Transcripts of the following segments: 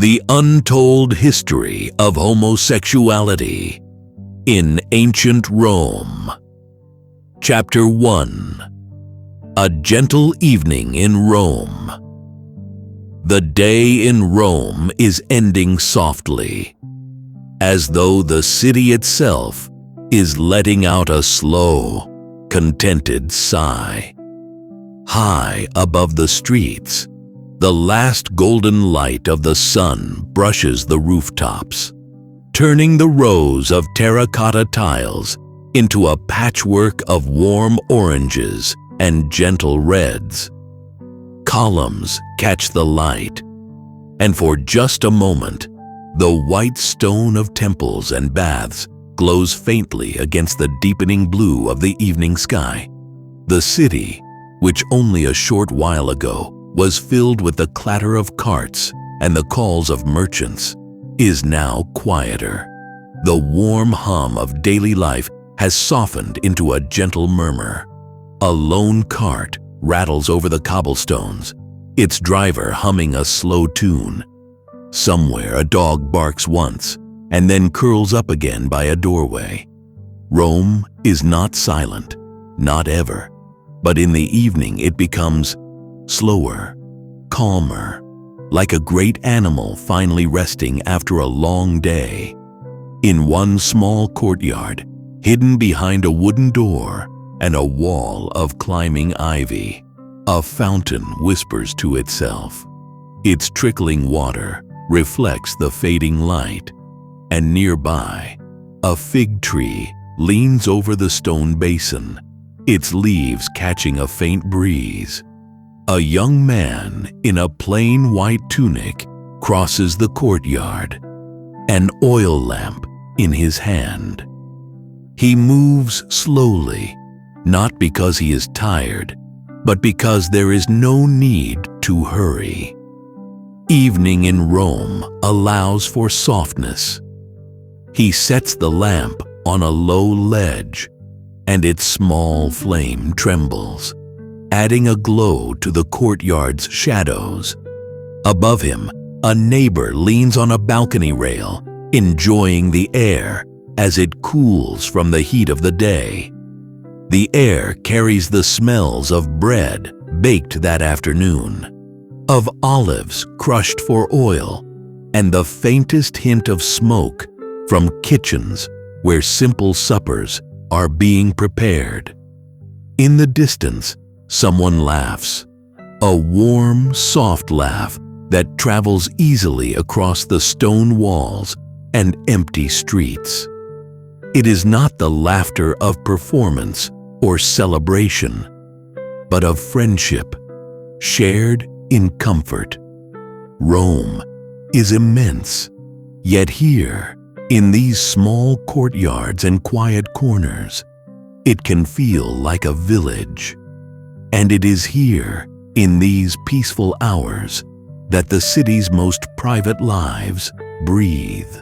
The Untold History of Homosexuality in Ancient Rome. Chapter 1. A Gentle Evening in Rome. The day in Rome is ending softly, as though the city itself is letting out a slow, contented sigh. High above the streets, the last golden light of the sun brushes the rooftops, turning the rows of terracotta tiles into a patchwork of warm oranges and gentle reds. Columns catch the light, and for just a moment, the white stone of temples and baths glows faintly against the deepening blue of the evening sky. The city, which only a short while ago was filled with the clatter of carts and the calls of merchants, is now quieter. The warm hum of daily life has softened into a gentle murmur. A lone cart rattles over the cobblestones, its driver humming a slow tune. Somewhere a dog barks once and then curls up again by a doorway. Rome is not silent, not ever, but in the evening it becomes slower, calmer, like a great animal finally resting after a long day. In one small courtyard, hidden behind a wooden door and a wall of climbing ivy, a fountain whispers to itself. Its trickling water reflects the fading light, and nearby, a fig tree leans over the stone basin, its leaves catching a faint breeze. A young man in a plain white tunic crosses the courtyard, an oil lamp in his hand. He moves slowly, not because he is tired, but because there is no need to hurry. Evening in Rome allows for softness. He sets the lamp on a low ledge, and its small flame trembles, adding a glow to the courtyard's shadows. Above him, a neighbor leans on a balcony rail, enjoying the air as it cools from the heat of the day. The air carries the smells of bread baked that afternoon, of olives crushed for oil, and the faintest hint of smoke from kitchens where simple suppers are being prepared. In the distance, someone laughs, a warm, soft laugh that travels easily across the stone walls and empty streets. It is not the laughter of performance or celebration, but of friendship, shared in comfort. Rome is immense, yet here, in these small courtyards and quiet corners, it can feel like a village. And it is here, in these peaceful hours, that the city's most private lives breathe.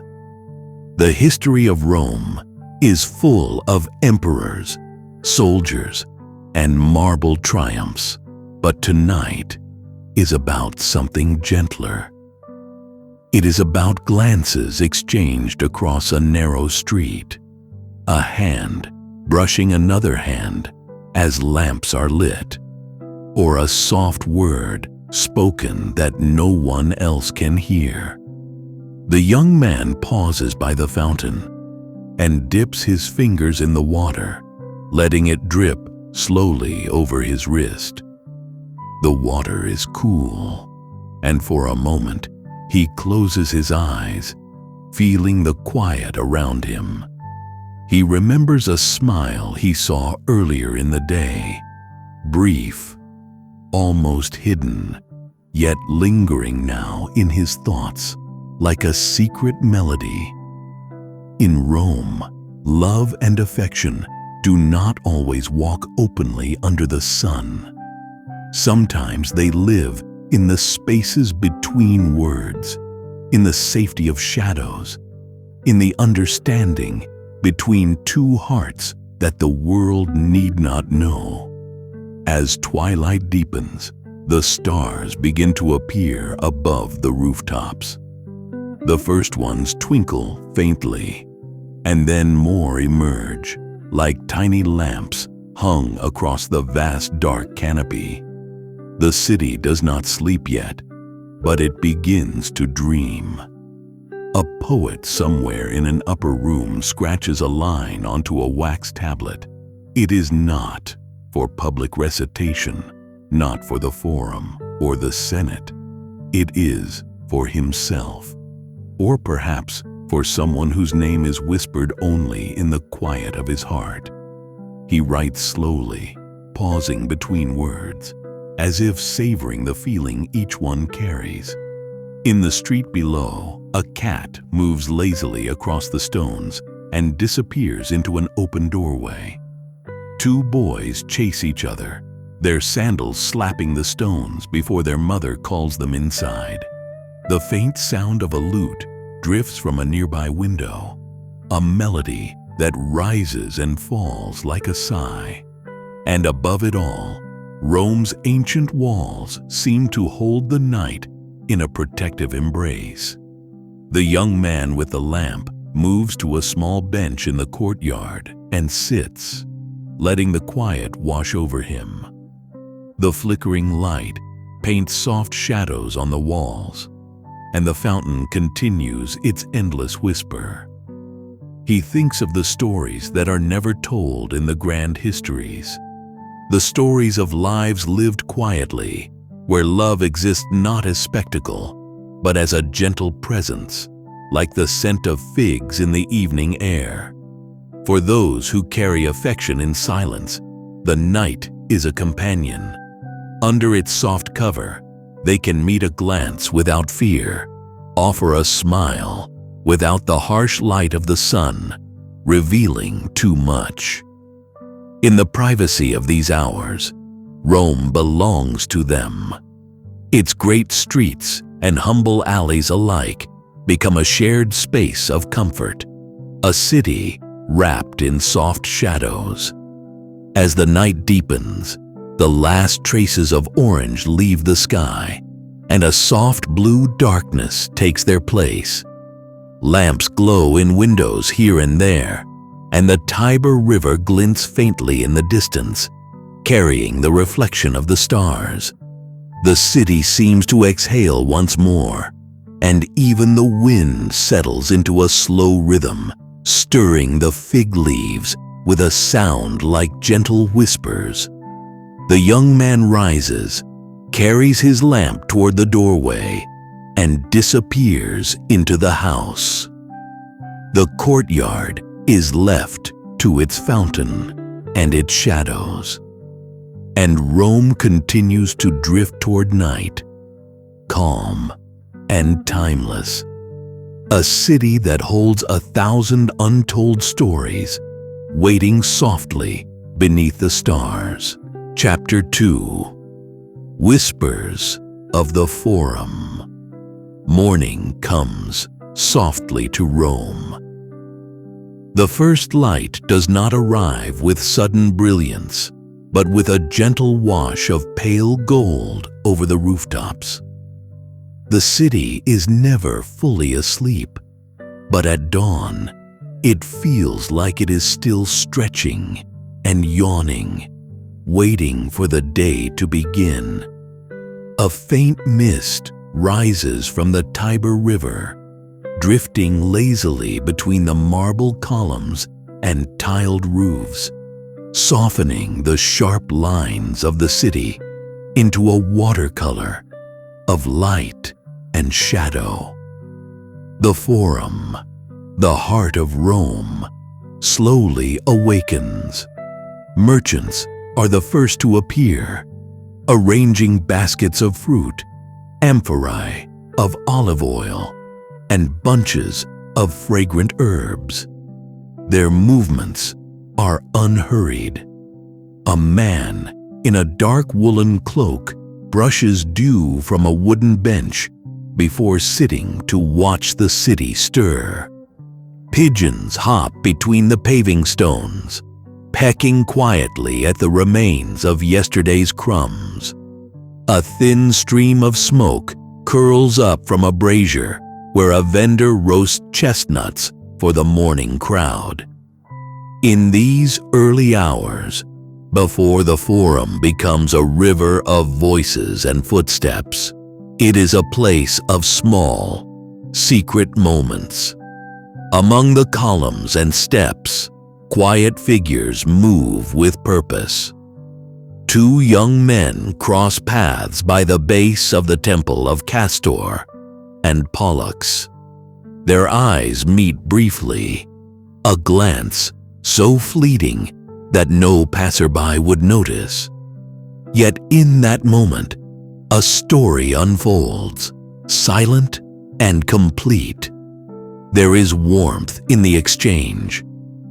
The history of Rome is full of emperors, soldiers, and marble triumphs, but tonight is about something gentler. It is about glances exchanged across a narrow street, a hand brushing another hand as lamps are lit, or a soft word spoken that no one else can hear. The young man pauses by the fountain and dips his fingers in the water, letting it drip slowly over his wrist. The water is cool, and for a moment he closes his eyes, feeling the quiet around him. He remembers a smile he saw earlier in the day, brief, almost hidden, yet lingering now in his thoughts like a secret melody. In Rome, love and affection do not always walk openly under the sun. Sometimes they live in the spaces between words, in the safety of shadows, in the understanding between two hearts that the world need not know. As twilight deepens, the stars begin to appear above the rooftops. The first ones twinkle faintly, and then more emerge, like tiny lamps hung across the vast dark canopy. The city does not sleep yet, but it begins to dream. A poet somewhere in an upper room scratches a line onto a wax tablet. It is not for public recitation, not for the forum or the Senate. It is for himself, or perhaps for someone whose name is whispered only in the quiet of his heart. He writes slowly, pausing between words, as if savoring the feeling each one carries. In the street below, a cat moves lazily across the stones and disappears into an open doorway. Two boys chase each other, their sandals slapping the stones before their mother calls them inside. The faint sound of a lute drifts from a nearby window, a melody that rises and falls like a sigh. And above it all, Rome's ancient walls seem to hold the night in a protective embrace. The young man with the lamp moves to a small bench in the courtyard and sits, letting the quiet wash over him. The flickering light paints soft shadows on the walls, and the fountain continues its endless whisper. He thinks of the stories that are never told in the grand histories, the stories of lives lived quietly, where love exists not as spectacle, but as a gentle presence, like the scent of figs in the evening air. For those who carry affection in silence, the night is a companion. Under its soft cover, they can meet a glance without fear, offer a smile without the harsh light of the sun, revealing too much. In the privacy of these hours, Rome belongs to them. Its great streets and humble alleys alike become a shared space of comfort, a city wrapped in soft shadows. As the night deepens, the last traces of orange leave the sky, and a soft blue darkness takes their place. Lamps glow in windows here and there, and the Tiber River glints faintly in the distance, carrying the reflection of the stars. The city seems to exhale once more, and even the wind settles into a slow rhythm, stirring the fig leaves with a sound like gentle whispers. The young man rises, carries his lamp toward the doorway, and disappears into the house. The courtyard is left to its fountain and its shadows, and Rome continues to drift toward night, calm and timeless. A city that holds 1,000 untold stories, waiting softly beneath the stars. Chapter 2. Whispers of the Forum. Morning comes softly to Rome. The first light does not arrive with sudden brilliance, but with a gentle wash of pale gold over the rooftops. The city is never fully asleep, but at dawn, it feels like it is still stretching and yawning, waiting for the day to begin. A faint mist rises from the Tiber River, drifting lazily between the marble columns and tiled roofs, softening the sharp lines of the city into a watercolor of light and shadow. The Forum, the heart of Rome, slowly awakens. Merchants are the first to appear, arranging baskets of fruit, amphorae of olive oil, and bunches of fragrant herbs. Their movements are unhurried. A man in a dark woolen cloak brushes dew from a wooden bench before sitting to watch the city stir. Pigeons hop between the paving stones, pecking quietly at the remains of yesterday's crumbs. A thin stream of smoke curls up from a brazier, where a vendor roasts chestnuts for the morning crowd. In these early hours, before the Forum becomes a river of voices and footsteps, it is a place of small, secret moments. Among the columns and steps, quiet figures move with purpose. Two young men cross paths by the base of the temple of Castor and Pollux. Their eyes meet briefly, a glance so fleeting that no passerby would notice. Yet in that moment, a story unfolds, silent and complete. There is warmth in the exchange,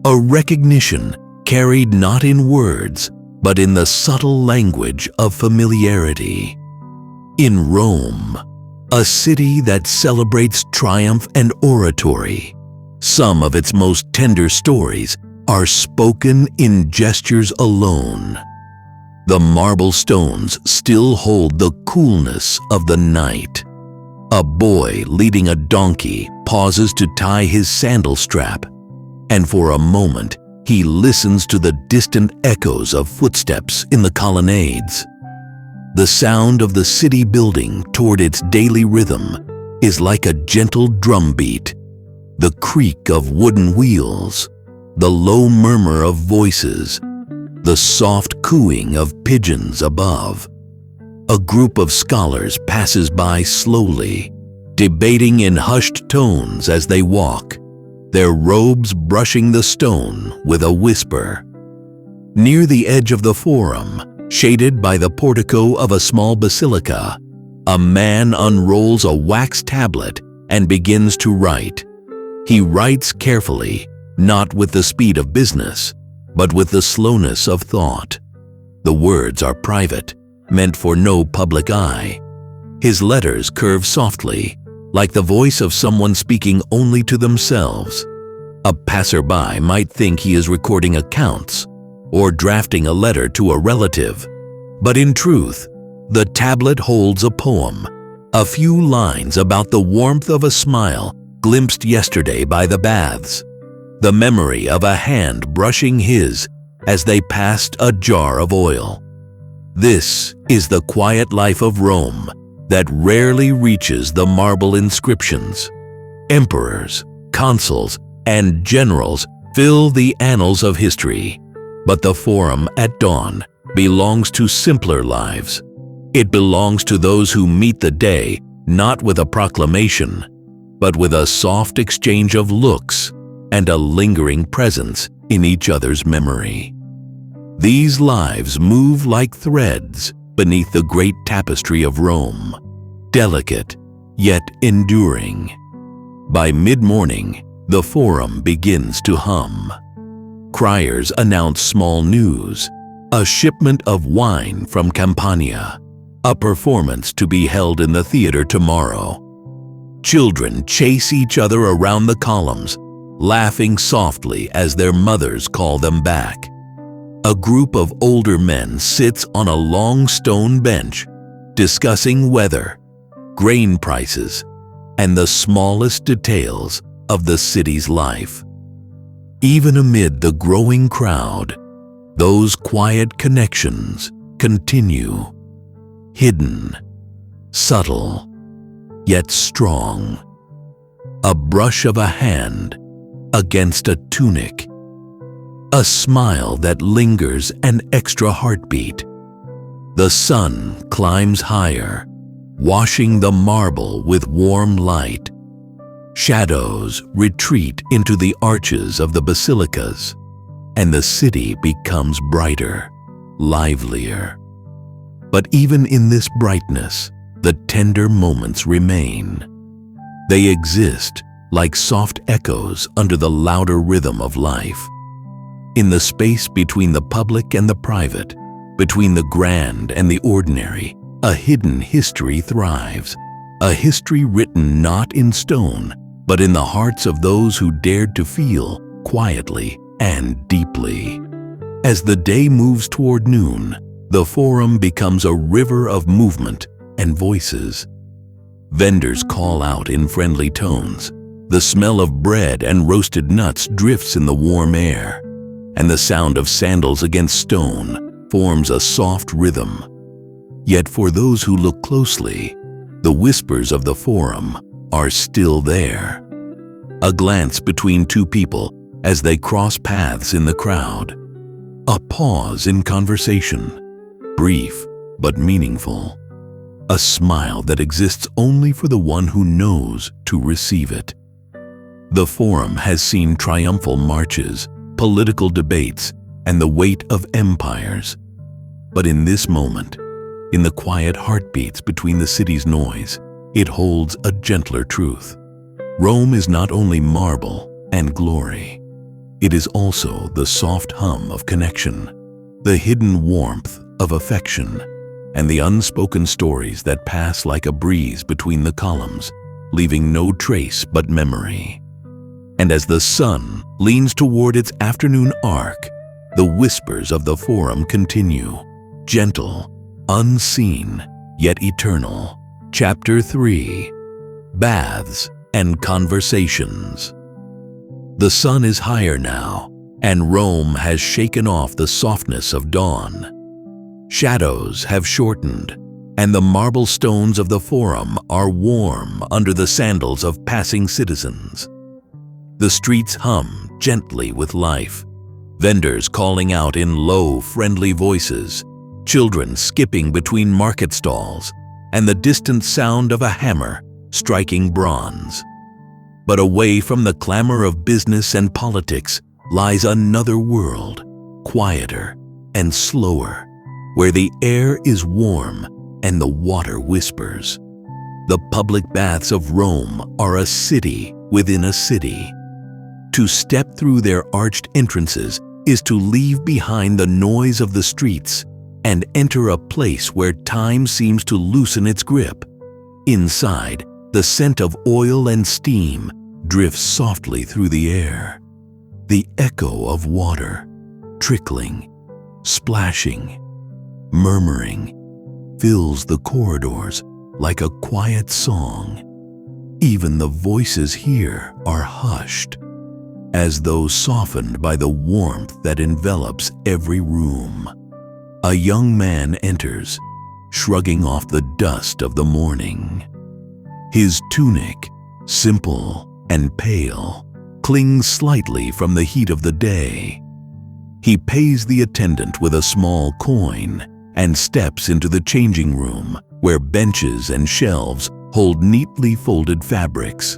a recognition carried not in words, but in the subtle language of familiarity. In Rome, a city that celebrates triumph and oratory, some of its most tender stories are spoken in gestures alone. The marble stones still hold the coolness of the night. A boy leading a donkey pauses to tie his sandal strap, and for a moment he listens to the distant echoes of footsteps in the colonnades. The sound of the city building toward its daily rhythm is like a gentle drumbeat, the creak of wooden wheels, the low murmur of voices, the soft cooing of pigeons above. A group of scholars passes by slowly, debating in hushed tones as they walk, their robes brushing the stone with a whisper. Near the edge of the Forum, shaded by the portico of a small basilica, a man unrolls a wax tablet and begins to write. He writes carefully, not with the speed of business, but with the slowness of thought. The words are private, meant for no public eye. His letters curve softly, like the voice of someone speaking only to themselves. A passerby might think he is recording accounts or drafting a letter to a relative, but in truth, the tablet holds a poem, a few lines about the warmth of a smile glimpsed yesterday by the baths, the memory of a hand brushing his as they passed a jar of oil. This is the quiet life of Rome that rarely reaches the marble inscriptions. Emperors, consuls, and generals fill the annals of history, but the Forum at dawn belongs to simpler lives. It belongs to those who meet the day not with a proclamation, but with a soft exchange of looks and a lingering presence in each other's memory. These lives move like threads beneath the great tapestry of Rome, delicate yet enduring. By mid-morning, the Forum begins to hum. Criers announce small news, a shipment of wine from Campania, a performance to be held in the theater tomorrow. Children chase each other around the columns, laughing softly as their mothers call them back. A group of older men sits on a long stone bench, discussing weather, grain prices, and the smallest details of the city's life. Even amid the growing crowd, those quiet connections continue, hidden, subtle, yet strong. A brush of a hand against a tunic, a smile that lingers an extra heartbeat. The sun climbs higher, washing the marble with warm light. Shadows retreat into the arches of the basilicas, and the city becomes brighter, livelier. But even in this brightness, the tender moments remain. They exist like soft echoes under the louder rhythm of life. In the space between the public and the private, between the grand and the ordinary, a hidden history thrives, a history written not in stone, but in the hearts of those who dared to feel quietly and deeply. As the day moves toward noon, the Forum becomes a river of movement and voices. Vendors call out in friendly tones. The smell of bread and roasted nuts drifts in the warm air, and the sound of sandals against stone forms a soft rhythm. Yet for those who look closely, the whispers of the forum are still there. A glance between two people as they cross paths in the crowd. A pause in conversation, brief but meaningful. A smile that exists only for the one who knows to receive it. The forum has seen triumphal marches, political debates, and the weight of empires. But in this moment, in the quiet heartbeats between the city's noise, it holds a gentler truth. Rome is not only marble and glory. It is also the soft hum of connection, the hidden warmth of affection, and the unspoken stories that pass like a breeze between the columns, leaving no trace but memory. And as the sun leans toward its afternoon arc, the whispers of the forum continue, gentle, unseen, yet eternal. Chapter 3: Baths and Conversations. The sun is higher now, and Rome has shaken off the softness of dawn. Shadows have shortened, and the marble stones of the forum are warm under the sandals of passing citizens. The streets hum gently with life, vendors calling out in low, friendly voices, children skipping between market stalls, and the distant sound of a hammer striking bronze. But away from the clamor of business and politics lies another world, quieter and slower, where the air is warm and the water whispers. The public baths of Rome are a city within a city. To step through their arched entrances is to leave behind the noise of the streets and enter a place where time seems to loosen its grip. Inside, the scent of oil and steam drifts softly through the air. The echo of water, trickling, splashing, murmuring, fills the corridors like a quiet song. Even the voices here are hushed, as though softened by the warmth that envelops every room. A young man enters, shrugging off the dust of the morning. His tunic, simple and pale, clings slightly from the heat of the day. He pays the attendant with a small coin and steps into the changing room, where benches and shelves hold neatly folded fabrics.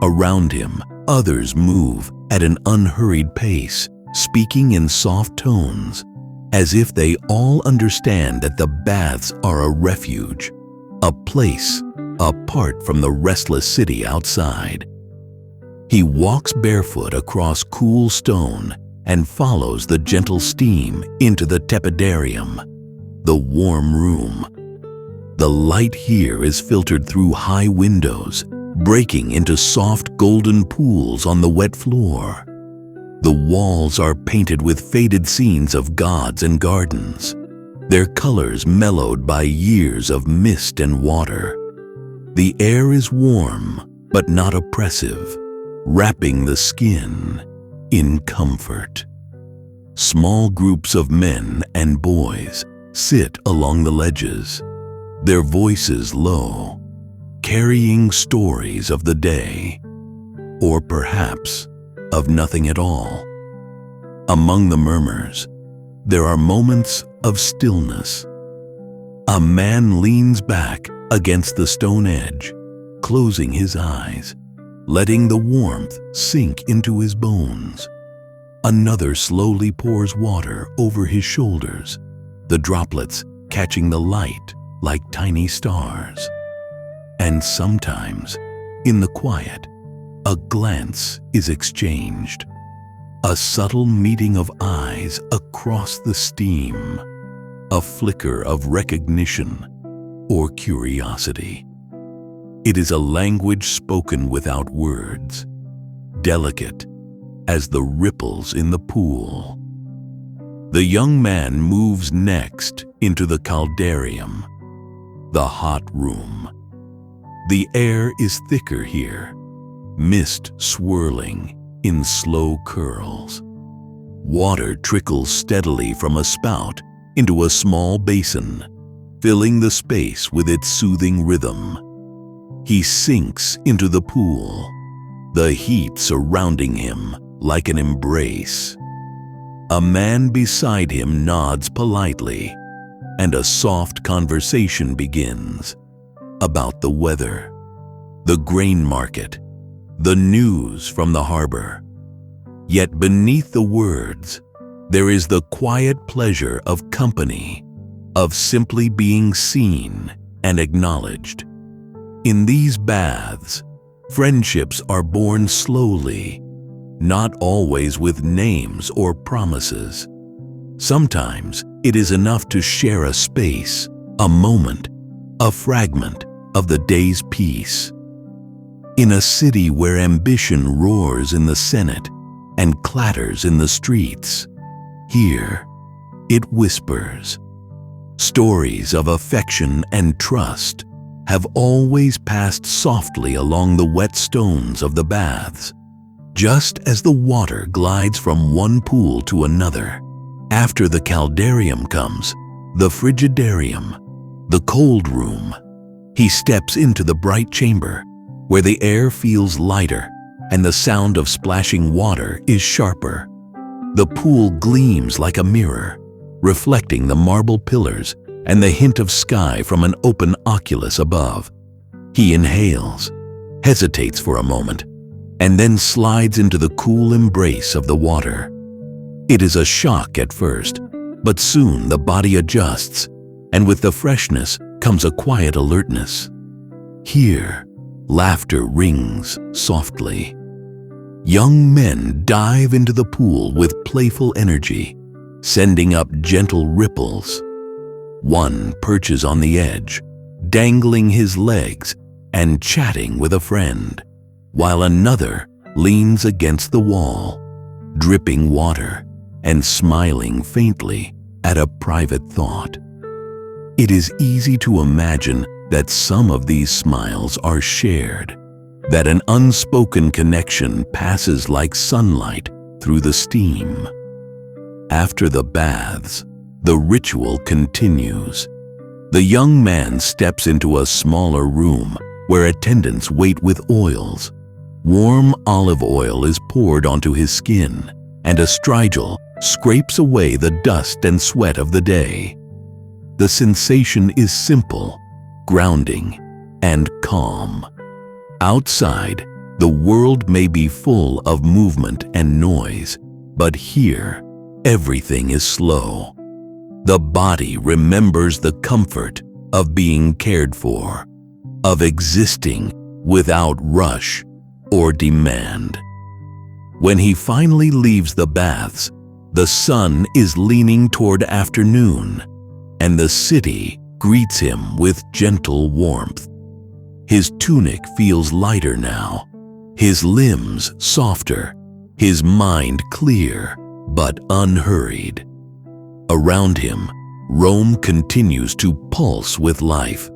Around him, others move at an unhurried pace, speaking in soft tones, as if they all understand that the baths are a refuge, a place apart from the restless city outside. He walks barefoot across cool stone and follows the gentle steam into the tepidarium, the warm room. The light here is filtered through high windows, breaking into soft golden pools on the wet floor. The walls are painted with faded scenes of gods and gardens, their colors mellowed by years of mist and water. The air is warm, but not oppressive, wrapping the skin in comfort. Small groups of men and boys sit along the ledges, their voices low, carrying stories of the day, or perhaps of nothing at all. Among the murmurs, there are moments of stillness. A man leans back against the stone edge, closing his eyes, letting the warmth sink into his bones. Another slowly pours water over his shoulders, the droplets catching the light like tiny stars. And sometimes, in the quiet, a glance is exchanged, a subtle meeting of eyes across the steam, a flicker of recognition or curiosity. It is a language spoken without words, delicate as the ripples in the pool. The young man moves next into the caldarium, the hot room. The air is thicker here, mist swirling in slow curls. Water trickles steadily from a spout into a small basin, filling the space with its soothing rhythm. He sinks into the pool, the heat surrounding him like an embrace. A man beside him nods politely, and a soft conversation begins about the weather, the grain market, the news from the harbor. Yet beneath the words, there is the quiet pleasure of company, of simply being seen and acknowledged. In these baths, friendships are born slowly, not always with names or promises. Sometimes it is enough to share a space, a moment, a fragment of the day's peace. In a city where ambition roars in the Senate and clatters in the streets, here it whispers. Stories of affection and trust have always passed softly along the wet stones of the baths, just as the water glides from one pool to another. After the caldarium comes the frigidarium, the cold room. He steps into the bright chamber, where the air feels lighter and the sound of splashing water is sharper. The pool gleams like a mirror, reflecting the marble pillars and the hint of sky from an open oculus above. He inhales, hesitates for a moment, and then slides into the cool embrace of the water. It is a shock at first, but soon the body adjusts, and with the freshness comes a quiet alertness. Here, laughter rings softly. Young men dive into the pool with playful energy, sending up gentle ripples. One perches on the edge, dangling his legs and chatting with a friend, while another leans against the wall, dripping water and smiling faintly at a private thought. It is easy to imagine that some of these smiles are shared, that an unspoken connection passes like sunlight through the steam. After the baths, the ritual continues. The young man steps into a smaller room where attendants wait with oils. Warm olive oil is poured onto his skin, and a strigil scrapes away the dust and sweat of the day. The sensation is simple, grounding, and calm. Outside, the world may be full of movement and noise, but here, everything is slow. The body remembers the comfort of being cared for, of existing without rush or demand. When he finally leaves the baths, the sun is leaning toward afternoon, and the city greets him with gentle warmth. His tunic feels lighter now, his limbs softer, his mind clear but unhurried. Around him, Rome continues to pulse with life,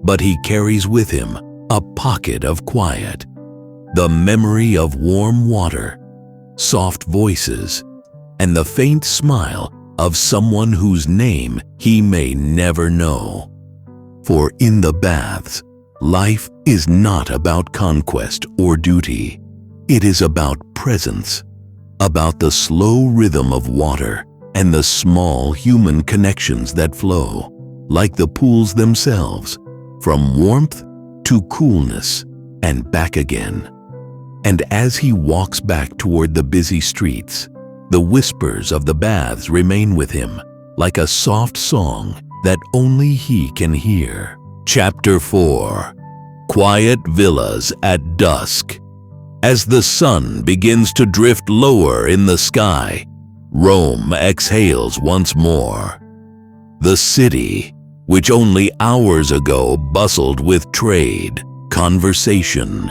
but he carries with him a pocket of quiet, the memory of warm water, soft voices, and the faint smile of someone whose name he may never know. For in the baths, life is not about conquest or duty. It is about presence, about the slow rhythm of water and the small human connections that flow, like the pools themselves, from warmth to coolness and back again. And as he walks back toward the busy streets, the whispers of the baths remain with him, like a soft song that only he can hear. Chapter 4. Quiet Villas at Dusk. As the sun begins to drift lower in the sky, Rome exhales once more. The city, which only hours ago bustled with trade, conversation,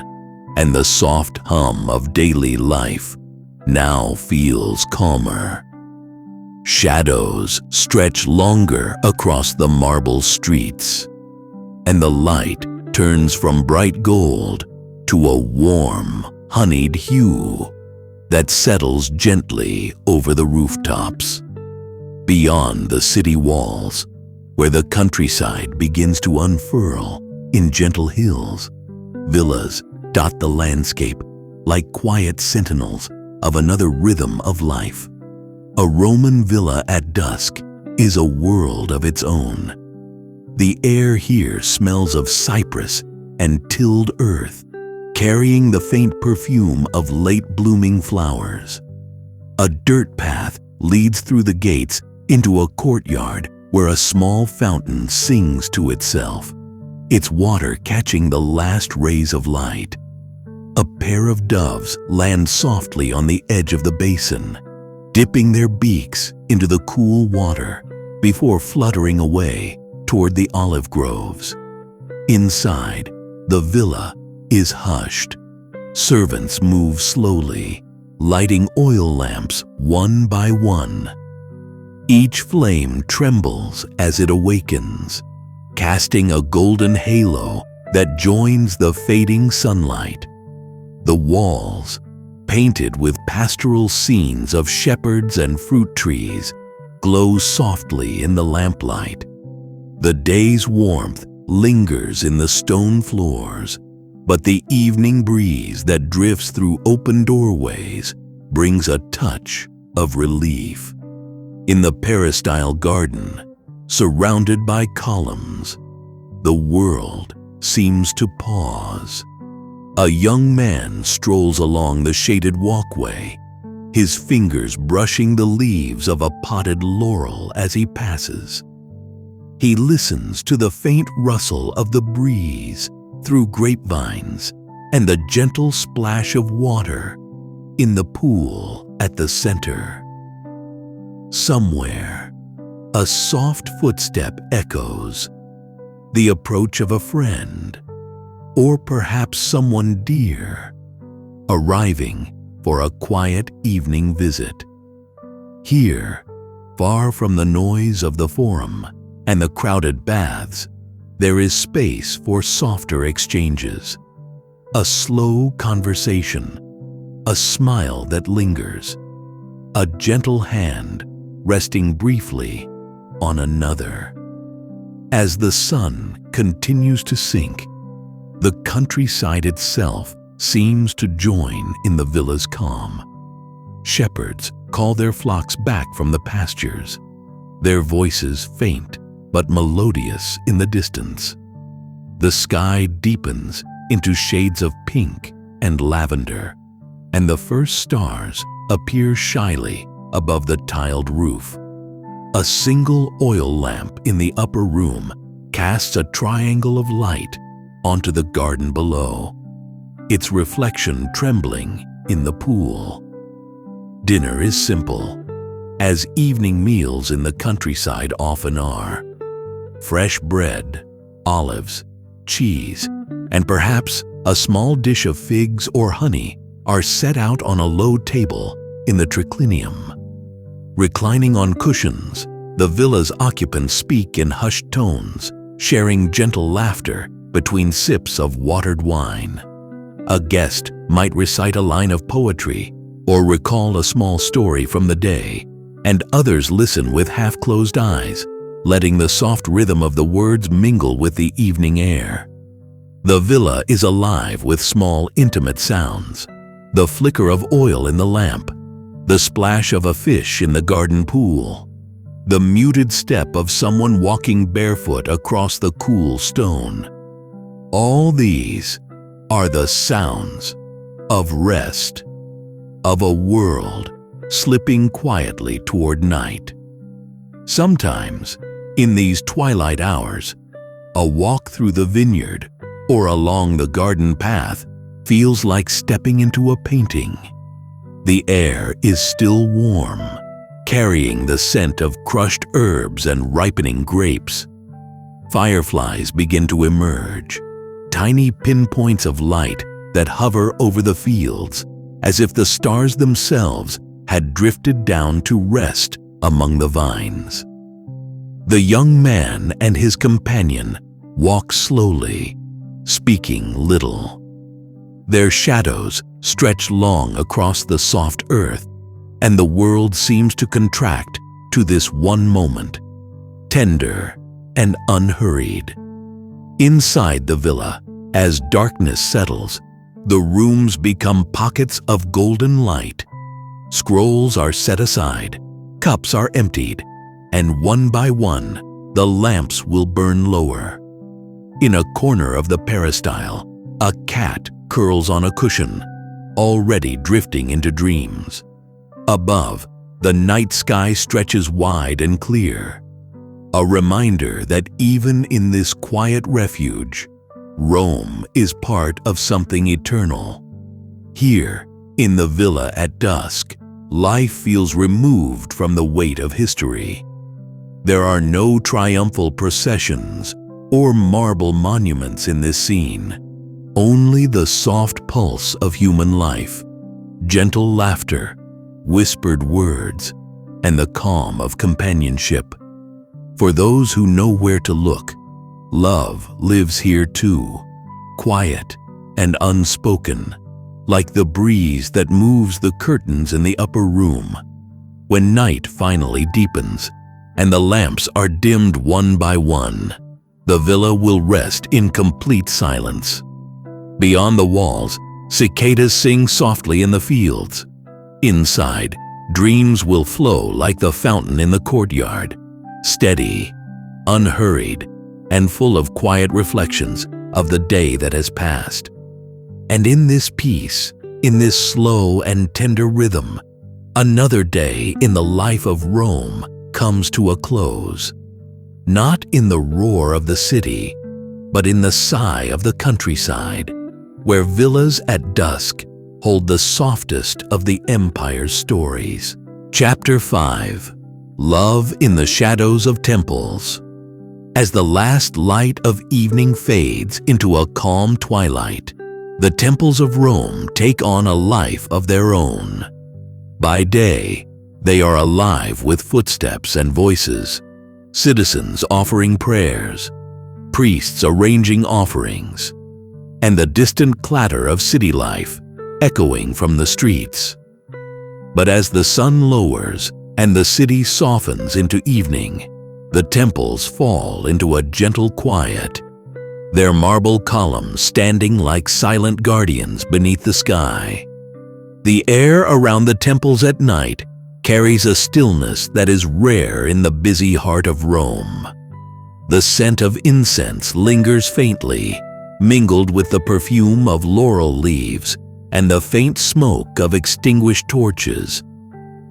and the soft hum of daily life, now feels calmer. Shadows stretch longer across the marble streets, and the light turns from bright gold to a warm, honeyed hue that settles gently over the rooftops. Beyond the city walls, where the countryside begins to unfurl in gentle hills, villas dot the landscape like quiet sentinels of another rhythm of life. A Roman villa at dusk is a world of its own. The air here smells of cypress and tilled earth, carrying the faint perfume of late-blooming flowers. A dirt path leads through the gates into a courtyard where a small fountain sings to itself, its water catching the last rays of light. A pair of doves land softly on the edge of the basin, dipping their beaks into the cool water before fluttering away toward the olive groves. Inside, the villa is hushed. Servants move slowly, lighting oil lamps one by one. Each flame trembles as it awakens, casting a golden halo that joins the fading sunlight. The walls, painted with pastoral scenes of shepherds and fruit trees, glow softly in the lamplight. The day's warmth lingers in the stone floors, but the evening breeze that drifts through open doorways brings a touch of relief. In the peristyle garden, surrounded by columns, the world seems to pause. A young man strolls along the shaded walkway, his fingers brushing the leaves of a potted laurel as he passes. He listens to the faint rustle of the breeze through grapevines and the gentle splash of water in the pool at the center. Somewhere, a soft footstep echoes, the approach of a friend, or perhaps someone dear, arriving for a quiet evening visit. Here, far from the noise of the forum and the crowded baths, there is space for softer exchanges, a slow conversation, a smile that lingers, a gentle hand resting briefly on another. As the sun continues to sink, the countryside itself seems to join in the villa's calm. Shepherds call their flocks back from the pastures, their voices faint but melodious in the distance. The sky deepens into shades of pink and lavender, and the first stars appear shyly above the tiled roof. A single oil lamp in the upper room casts a triangle of light onto the garden below, its reflection trembling in the pool. Dinner is simple, as evening meals in the countryside often are. Fresh bread, olives, cheese, and perhaps a small dish of figs or honey are set out on a low table in the triclinium. Reclining on cushions, the villa's occupants speak in hushed tones, sharing gentle laughter between sips of watered wine. A guest might recite a line of poetry or recall a small story from the day, and others listen with half-closed eyes, letting the soft rhythm of the words mingle with the evening air. The villa is alive with small, intimate sounds: the flicker of oil in the lamp, the splash of a fish in the garden pool, the muted step of someone walking barefoot across the cool stone. All these are the sounds of rest, of a world slipping quietly toward night. Sometimes, in these twilight hours, a walk through the vineyard or along the garden path feels like stepping into a painting. The air is still warm, carrying the scent of crushed herbs and ripening grapes. Fireflies begin to emerge, tiny pinpoints of light that hover over the fields, as if the stars themselves had drifted down to rest among the vines. The young man and his companion walk slowly, speaking little. Their shadows stretch long across the soft earth, and the world seems to contract to this one moment, tender and unhurried. Inside the villa, as darkness settles, the rooms become pockets of golden light. Scrolls are set aside, cups are emptied, and one by one, the lamps will burn lower. In a corner of the peristyle, a cat curls on a cushion, already drifting into dreams. Above, the night sky stretches wide and clear, a reminder that even in this quiet refuge, Rome is part of something eternal. Here, in the villa at dusk, life feels removed from the weight of history. There are no triumphal processions or marble monuments in this scene, only the soft pulse of human life, gentle laughter, whispered words, and the calm of companionship. For those who know where to look, love lives here too, quiet and unspoken, like the breeze that moves the curtains in the upper room. When night finally deepens and the lamps are dimmed one by one, the villa will rest in complete silence. Beyond the walls, cicadas sing softly in the fields. Inside, dreams will flow like the fountain in the courtyard, steady, unhurried, and full of quiet reflections of the day that has passed. And in this peace, in this slow and tender rhythm, another day in the life of Rome comes to a close. Not in the roar of the city, but in the sigh of the countryside, where villas at dusk hold the softest of the empire's stories. Chapter 5. Love in the Shadows of Temples. As the last light of evening fades into a calm twilight, the temples of Rome take on a life of their own. By day, they are alive with footsteps and voices, citizens offering prayers, priests arranging offerings, and the distant clatter of city life echoing from the streets. But as the sun lowers and the city softens into evening, the temples fall into a gentle quiet, their marble columns standing like silent guardians beneath the sky. The air around the temples at night carries a stillness that is rare in the busy heart of Rome. The scent of incense lingers faintly, mingled with the perfume of laurel leaves and the faint smoke of extinguished torches.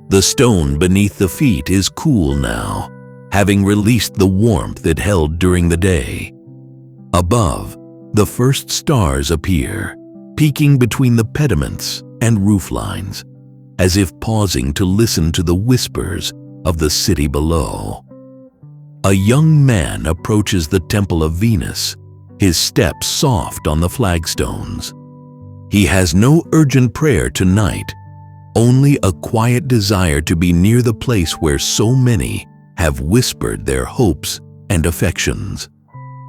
The stone beneath the feet is cool now, having released the warmth it held during the day. Above, the first stars appear, peeking between the pediments and roof lines, as if pausing to listen to the whispers of the city below. A young man approaches the Temple of Venus, his steps soft on the flagstones. He has no urgent prayer tonight, only a quiet desire to be near the place where so many have whispered their hopes and affections.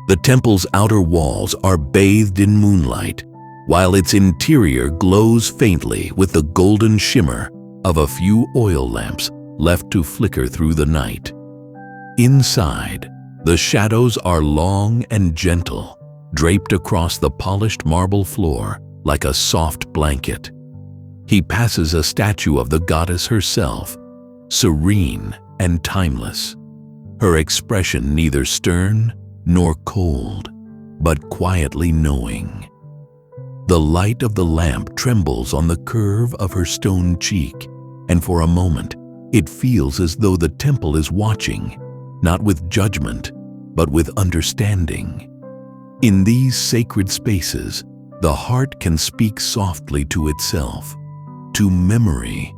The temple's outer walls are bathed in moonlight, while its interior glows faintly with the golden shimmer of a few oil lamps left to flicker through the night. Inside, the shadows are long and gentle, draped across the polished marble floor like a soft blanket. He passes a statue of the goddess herself, serene and timeless, her expression neither stern nor cold, but quietly knowing. The light of the lamp trembles on the curve of her stone cheek, and for a moment it feels as though the temple is watching, not with judgment, but with understanding. In these sacred spaces, the heart can speak softly to itself, to memory,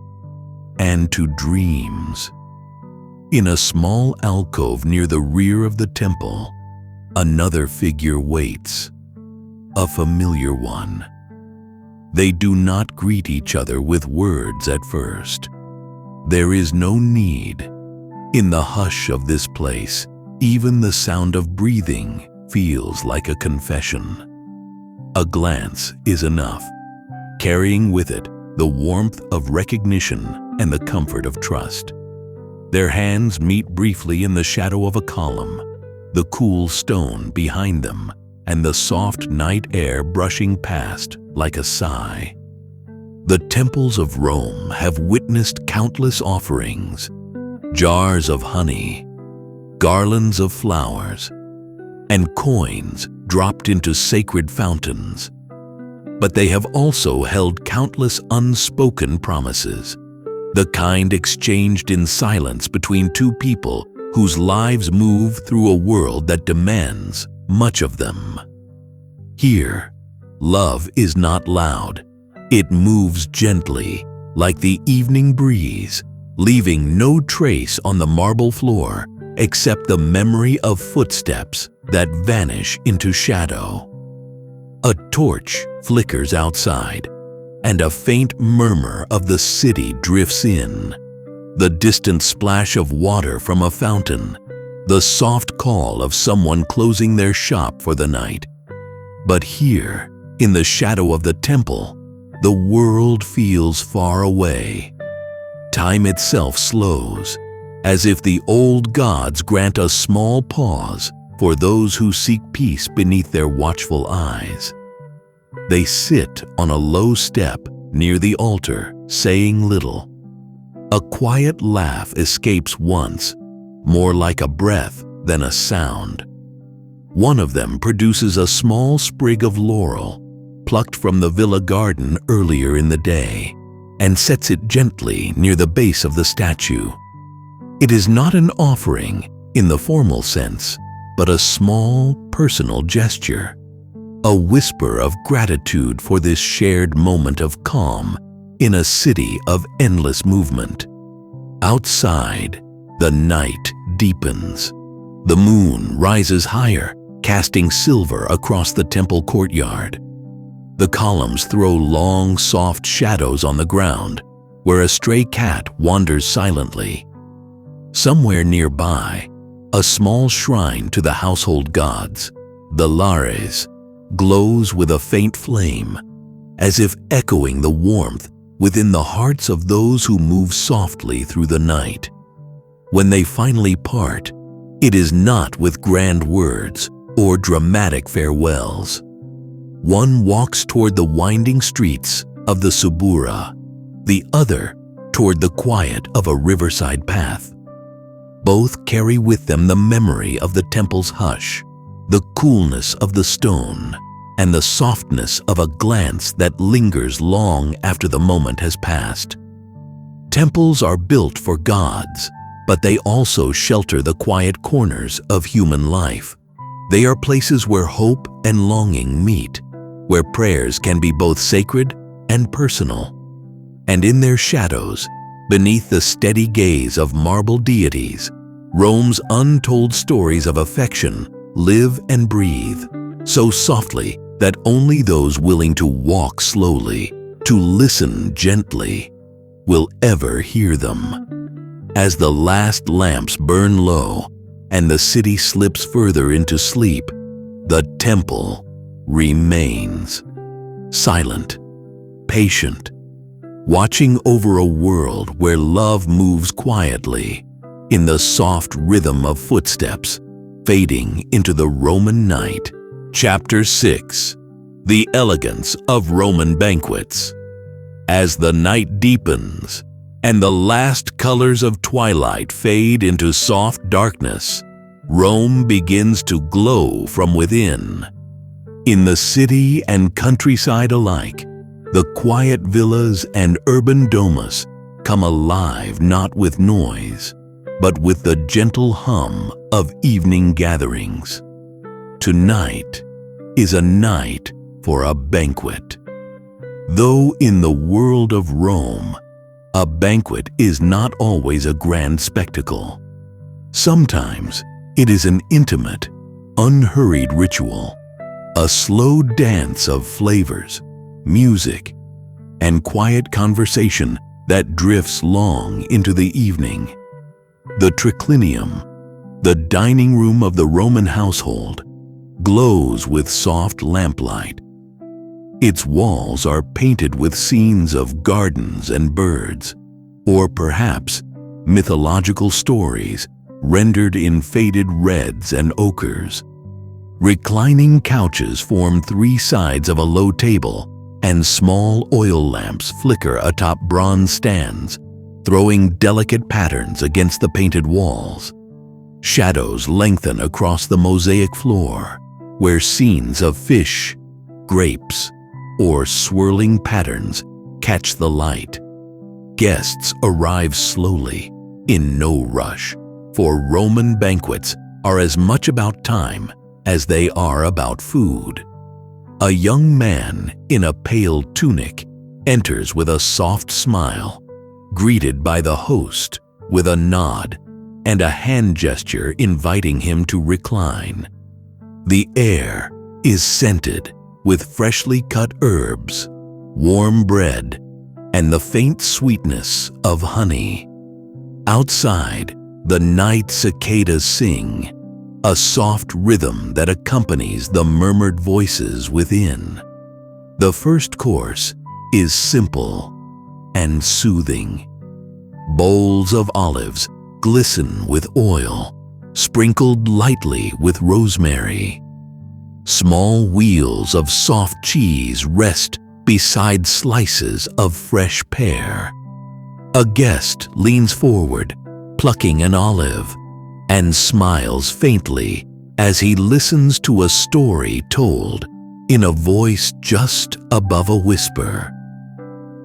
and to dreams. In a small alcove near the rear of the temple, another figure waits, a familiar one. They do not greet each other with words at first. There is no need. In the hush of this place, even the sound of breathing feels like a confession. A glance is enough, carrying with it the warmth of recognition and the comfort of trust. Their hands meet briefly in the shadow of a column, the cool stone behind them, and the soft night air brushing past like a sigh. The temples of Rome have witnessed countless offerings, jars of honey, garlands of flowers, and coins dropped into sacred fountains. But they have also held countless unspoken promises, the kind exchanged in silence between two people whose lives move through a world that demands much of them. Here, love is not loud. It moves gently, like the evening breeze, leaving no trace on the marble floor except the memory of footsteps that vanish into shadow. A torch flickers outside, and a faint murmur of the city drifts in. The distant splash of water from a fountain, the soft call of someone closing their shop for the night. But here, in the shadow of the temple, the world feels far away. Time itself slows, as if the old gods grant a small pause for those who seek peace beneath their watchful eyes. They sit on a low step near the altar, saying little. A quiet laugh escapes once, more like a breath than a sound. One of them produces a small sprig of laurel, plucked from the villa garden earlier in the day, and sets it gently near the base of the statue. It is not an offering in the formal sense, but a small, personal gesture, a whisper of gratitude for this shared moment of calm in a city of endless movement. Outside, the night deepens. The moon rises higher, casting silver across the temple courtyard. The columns throw long, soft shadows on the ground, where a stray cat wanders silently. Somewhere nearby, a small shrine to the household gods, the Lares, glows with a faint flame, as if echoing the warmth within the hearts of those who move softly through the night. When they finally part, it is not with grand words or dramatic farewells. One walks toward the winding streets of the Subura, the other toward the quiet of a riverside path. Both carry with them the memory of the temple's hush, the coolness of the stone, and the softness of a glance that lingers long after the moment has passed. Temples are built for gods, but they also shelter the quiet corners of human life. They are places where hope and longing meet, where prayers can be both sacred and personal. And in their shadows, beneath the steady gaze of marble deities, Rome's untold stories of affection live and breathe, so softly that only those willing to walk slowly, to listen gently, will ever hear them. As the last lamps burn low and the city slips further into sleep, the temple remains, silent, patient, watching over a world where love moves quietly in the soft rhythm of footsteps fading into the Roman night. Chapter 6. The Elegance of Roman Banquets. As the night deepens and the last colors of twilight fade into soft darkness, Rome begins to glow from within. In the city and countryside alike, the quiet villas and urban domus come alive not with noise, but with the gentle hum of evening gatherings. Tonight is a night for a banquet. Though in the world of Rome, a banquet is not always a grand spectacle. Sometimes it is an intimate, unhurried ritual, a slow dance of flavors, music, and quiet conversation that drifts long into the evening. The triclinium, the dining room of the Roman household, glows with soft lamplight, Its walls are painted with scenes of gardens and birds, or perhaps mythological stories rendered in faded reds and ochres. Reclining couches form three sides of a low table, and small oil lamps flicker atop bronze stands, throwing delicate patterns against the painted walls. Shadows lengthen across the mosaic floor, where scenes of fish, grapes, or swirling patterns catch the light. Guests arrive slowly, in no rush, for Roman banquets are as much about time as they are about food. A young man in a pale tunic enters with a soft smile, greeted by the host with a nod and a hand gesture inviting him to recline. The air is scented with freshly cut herbs, warm bread, and the faint sweetness of honey. Outside, the night cicadas sing, a soft rhythm that accompanies the murmured voices within. The first course is simple and soothing. Bowls of olives glisten with oil, sprinkled lightly with rosemary. Small wheels of soft cheese rest beside slices of fresh pear. A guest leans forward, plucking an olive, and smiles faintly as he listens to a story told in a voice just above a whisper.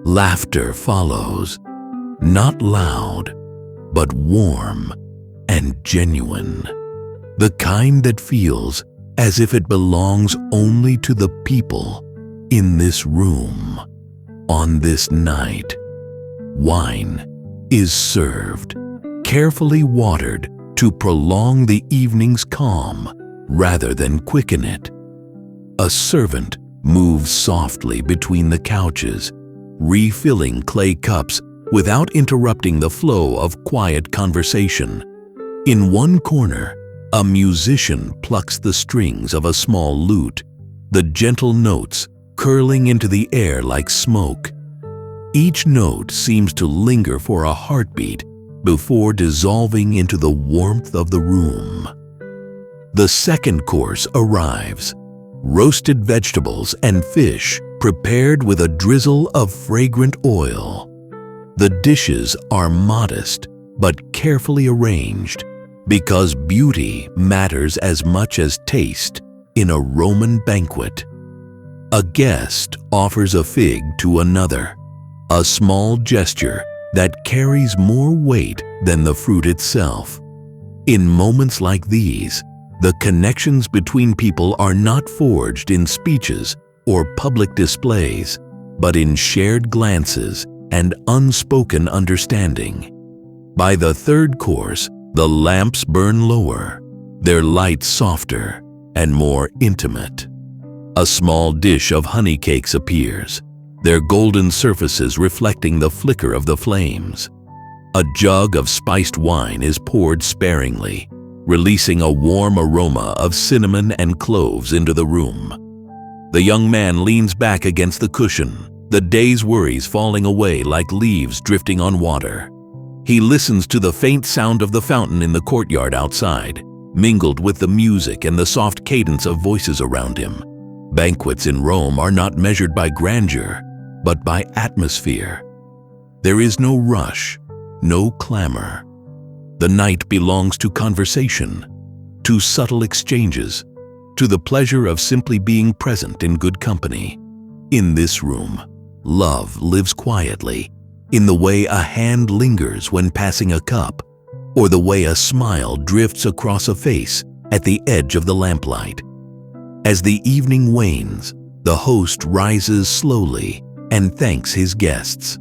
Laughter follows, not loud, but warm and genuine, the kind that feels as if it belongs only to the people in this room. On this night, wine is served, carefully watered to prolong the evening's calm rather than quicken it. A servant moves softly between the couches, refilling clay cups without interrupting the flow of quiet conversation. In one corner, a musician plucks the strings of a small lute, the gentle notes curling into the air like smoke. Each note seems to linger for a heartbeat before dissolving into the warmth of the room. The second course arrives, roasted vegetables and fish prepared with a drizzle of fragrant oil. The dishes are modest but carefully arranged because beauty matters as much as taste in a Roman banquet. A guest offers a fig to another, a small gesture that carries more weight than the fruit itself. In moments like these, the connections between people are not forged in speeches or public displays, but in shared glances and unspoken understanding. By the third course, the lamps burn lower, their light softer and more intimate. A small dish of honey cakes appears, their golden surfaces reflecting the flicker of the flames. A jug of spiced wine is poured sparingly, releasing a warm aroma of cinnamon and cloves into the room. The young man leans back against the cushion, the day's worries falling away like leaves drifting on water. He listens to the faint sound of the fountain in the courtyard outside, mingled with the music and the soft cadence of voices around him. Banquets in Rome are not measured by grandeur, but by atmosphere. There is no rush, no clamor. The night belongs to conversation, to subtle exchanges, to the pleasure of simply being present in good company. In this room, love lives quietly, in the way a hand lingers when passing a cup, or the way a smile drifts across a face at the edge of the lamplight. As the evening wanes, the host rises slowly and thanks his guests.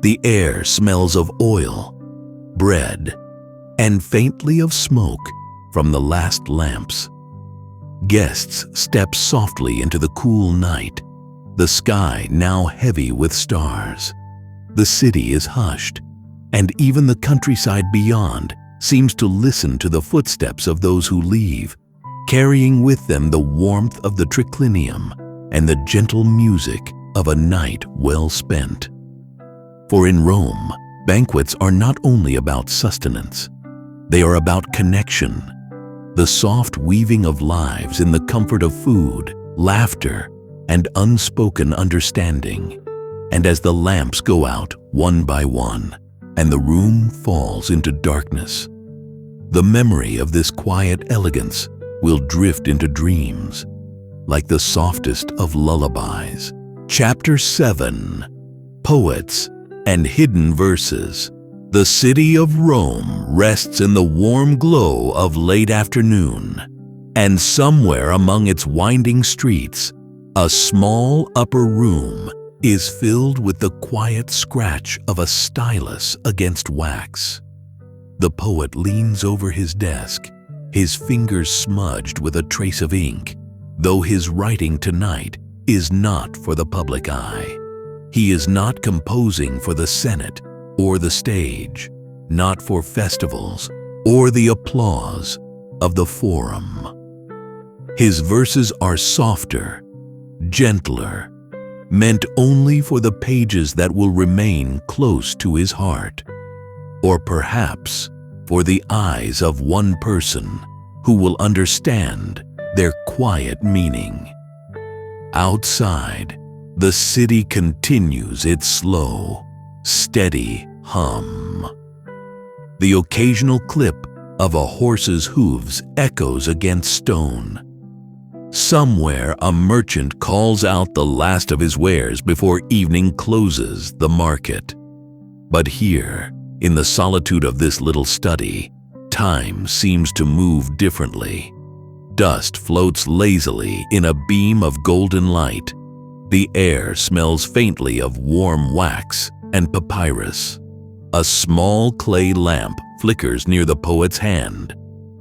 The air smells of oil, bread, and faintly of smoke from the last lamps. Guests step softly into the cool night, the sky now heavy with stars. The city is hushed, and even the countryside beyond seems to listen to the footsteps of those who leave, carrying with them the warmth of the triclinium and the gentle music of a night well spent. For in Rome, banquets are not only about sustenance, they are about connection, the soft weaving of lives in the comfort of food, laughter, and unspoken understanding. And as the lamps go out one by one, and the room falls into darkness, the memory of this quiet elegance will drift into dreams, like the softest of lullabies. Chapter 7. Poets and Hidden Verses. The city of Rome rests in the warm glow of late afternoon, and somewhere among its winding streets, a small upper room is filled with the quiet scratch of a stylus against wax. The poet leans over his desk, his fingers smudged with a trace of ink, though his writing tonight is not for the public eye. He is not composing for the Senate or the stage, not for festivals or the applause of the forum. His verses are softer, gentler, meant only for the pages that will remain close to his heart, or perhaps for the eyes of one person who will understand their quiet meaning. Outside, the city continues its slow, steady hum. The occasional clip of a horse's hooves echoes against stone. Somewhere a merchant calls out the last of his wares before evening closes the market. But here, in the solitude of this little study, time seems to move differently. Dust floats lazily in a beam of golden light. The air smells faintly of warm wax and papyrus. A small clay lamp flickers near the poet's hand,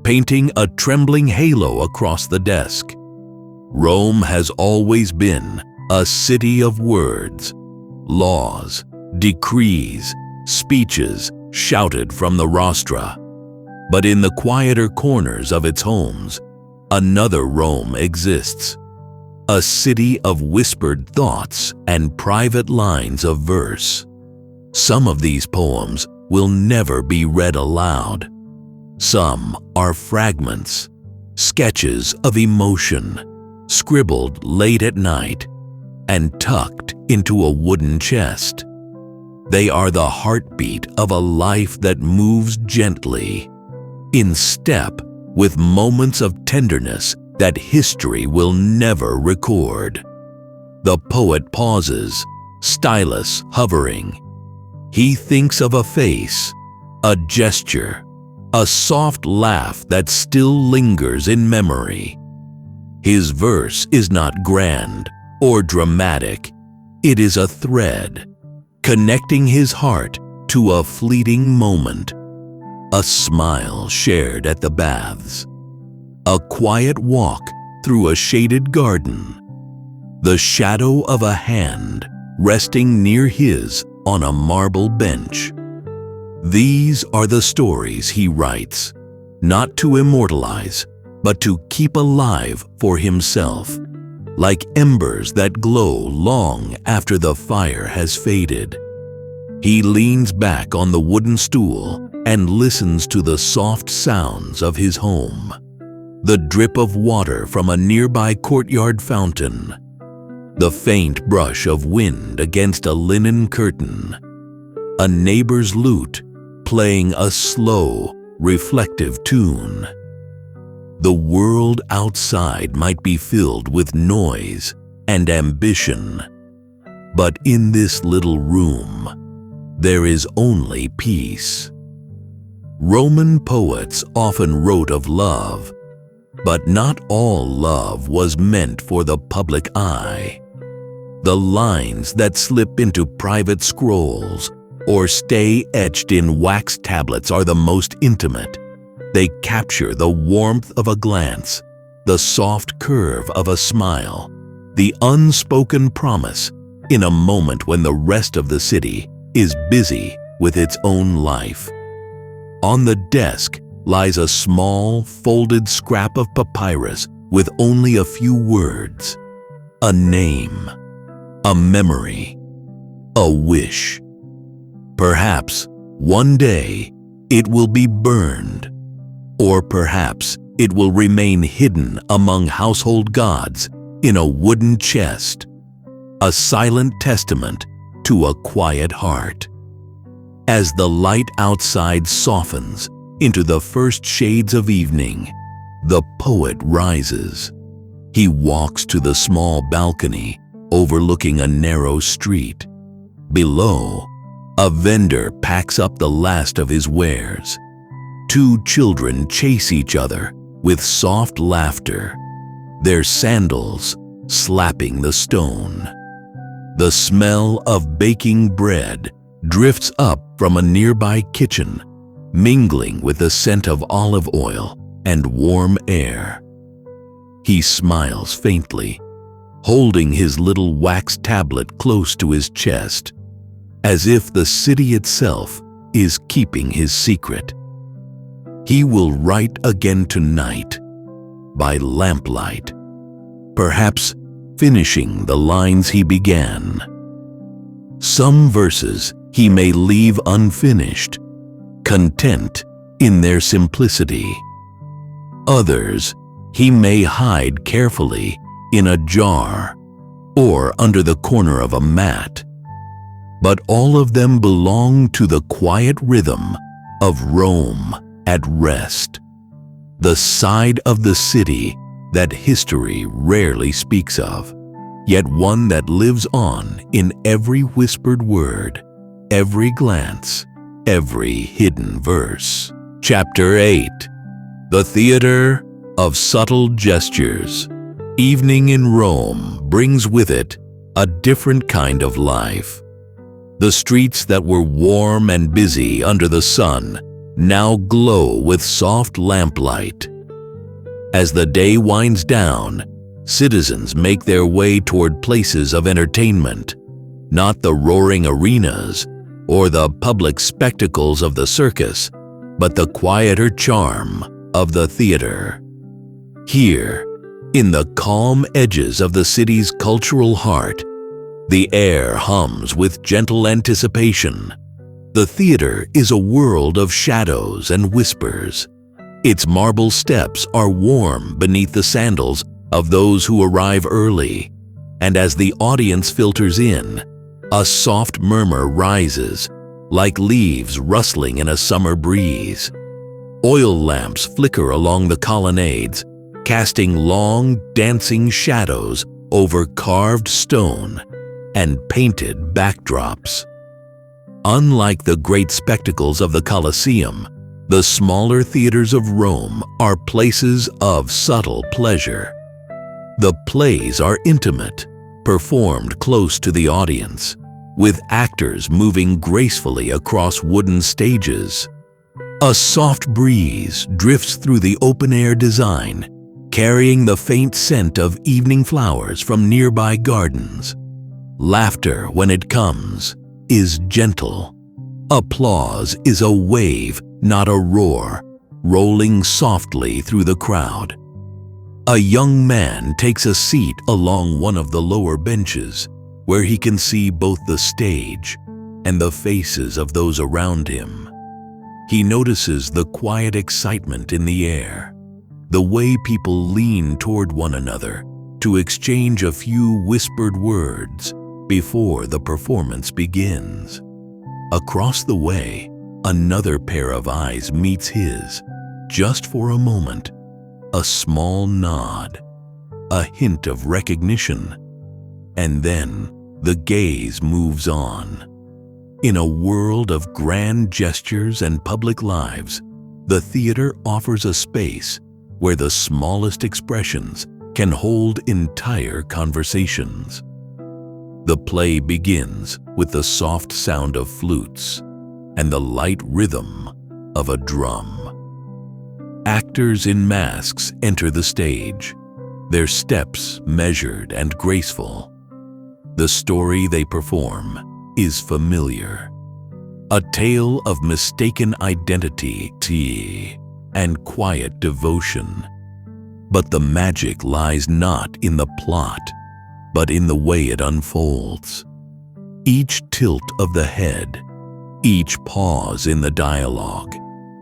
painting a trembling halo across the desk. Rome has always been a city of words, laws, decrees, speeches shouted from the rostra. But in the quieter corners of its homes, another Rome exists, a city of whispered thoughts and private lines of verse. Some of these poems will never be read aloud. Some are fragments, sketches of emotion, scribbled late at night and tucked into a wooden chest. They are the heartbeat of a life that moves gently, in step with moments of tenderness that history will never record. The poet pauses, stylus hovering. He thinks of a face, a gesture, a soft laugh that still lingers in memory. His verse is not grand or dramatic. It is a thread, connecting his heart to a fleeting moment, a smile shared at the baths, a quiet walk through a shaded garden, the shadow of a hand resting near his on a marble bench. These are the stories he writes, not to immortalize, but to keep alive for himself, like embers that glow long after the fire has faded. He leans back on the wooden stool and listens to the soft sounds of his home, the drip of water from a nearby courtyard fountain, the faint brush of wind against a linen curtain, a neighbor's lute playing a slow, reflective tune. The world outside might be filled with noise and ambition, but in this little room, there is only peace. Roman poets often wrote of love, but not all love was meant for the public eye. The lines that slip into private scrolls or stay etched in wax tablets are the most intimate. They capture the warmth of a glance, the soft curve of a smile, the unspoken promise in a moment when the rest of the city is busy with its own life. On the desk lies a small, folded scrap of papyrus with only a few words, a name, a memory, a wish. Perhaps one day it will be burned, or perhaps it will remain hidden among household gods in a wooden chest, a silent testament to a quiet heart. As the light outside softens into the first shades of evening, the poet rises. He walks to the small balcony overlooking a narrow street. Below, a vendor packs up the last of his wares. Two children chase each other with soft laughter, their sandals slapping the stone. The smell of baking bread drifts up from a nearby kitchen, mingling with the scent of olive oil and warm air. He smiles faintly, holding his little wax tablet close to his chest, as if the city itself is keeping his secret. He will write again tonight, by lamplight, perhaps finishing the lines he began. Some verses he may leave unfinished, content in their simplicity. Others he may hide carefully in a jar or under the corner of a mat. But all of them belong to the quiet rhythm of Rome at rest, the side of the city that history rarely speaks of, yet one that lives on in every whispered word, every glance, every hidden verse. Chapter 8. The Theater of Subtle Gestures. Evening in Rome brings with it a different kind of life. The streets that were warm and busy under the sun now glow with soft lamplight. As the day winds down, citizens make their way toward places of entertainment, not the roaring arenas or the public spectacles of the circus, but the quieter charm of the theater. Here, in the calm edges of the city's cultural heart, the air hums with gentle anticipation. The theater is a world of shadows and whispers. Its marble steps are warm beneath the sandals of those who arrive early, and as the audience filters in, a soft murmur rises, like leaves rustling in a summer breeze. Oil lamps flicker along the colonnades, casting long, dancing shadows over carved stone and painted backdrops. Unlike the great spectacles of the Colosseum, the smaller theaters of Rome are places of subtle pleasure. The plays are intimate, performed close to the audience, with actors moving gracefully across wooden stages. A soft breeze drifts through the open-air design, carrying the faint scent of evening flowers from nearby gardens. Laughter, when it comes, is gentle. Applause is a wave, not a roar, rolling softly through the crowd. A young man takes a seat along one of the lower benches, where he can see both the stage and the faces of those around him. He notices the quiet excitement in the air, the way people lean toward one another to exchange a few whispered words before the performance begins. Across the way, another pair of eyes meets his, just for a moment. A small nod, a hint of recognition, and then the gaze moves on. In a world of grand gestures and public lives, the theater offers a space where the smallest expressions can hold entire conversations. The play begins with the soft sound of flutes and the light rhythm of a drum. Actors in masks enter the stage, their steps measured and graceful. The story they perform is familiar, a tale of mistaken identity and quiet devotion. But the magic lies not in the plot, but in the way it unfolds. Each tilt of the head, each pause in the dialogue,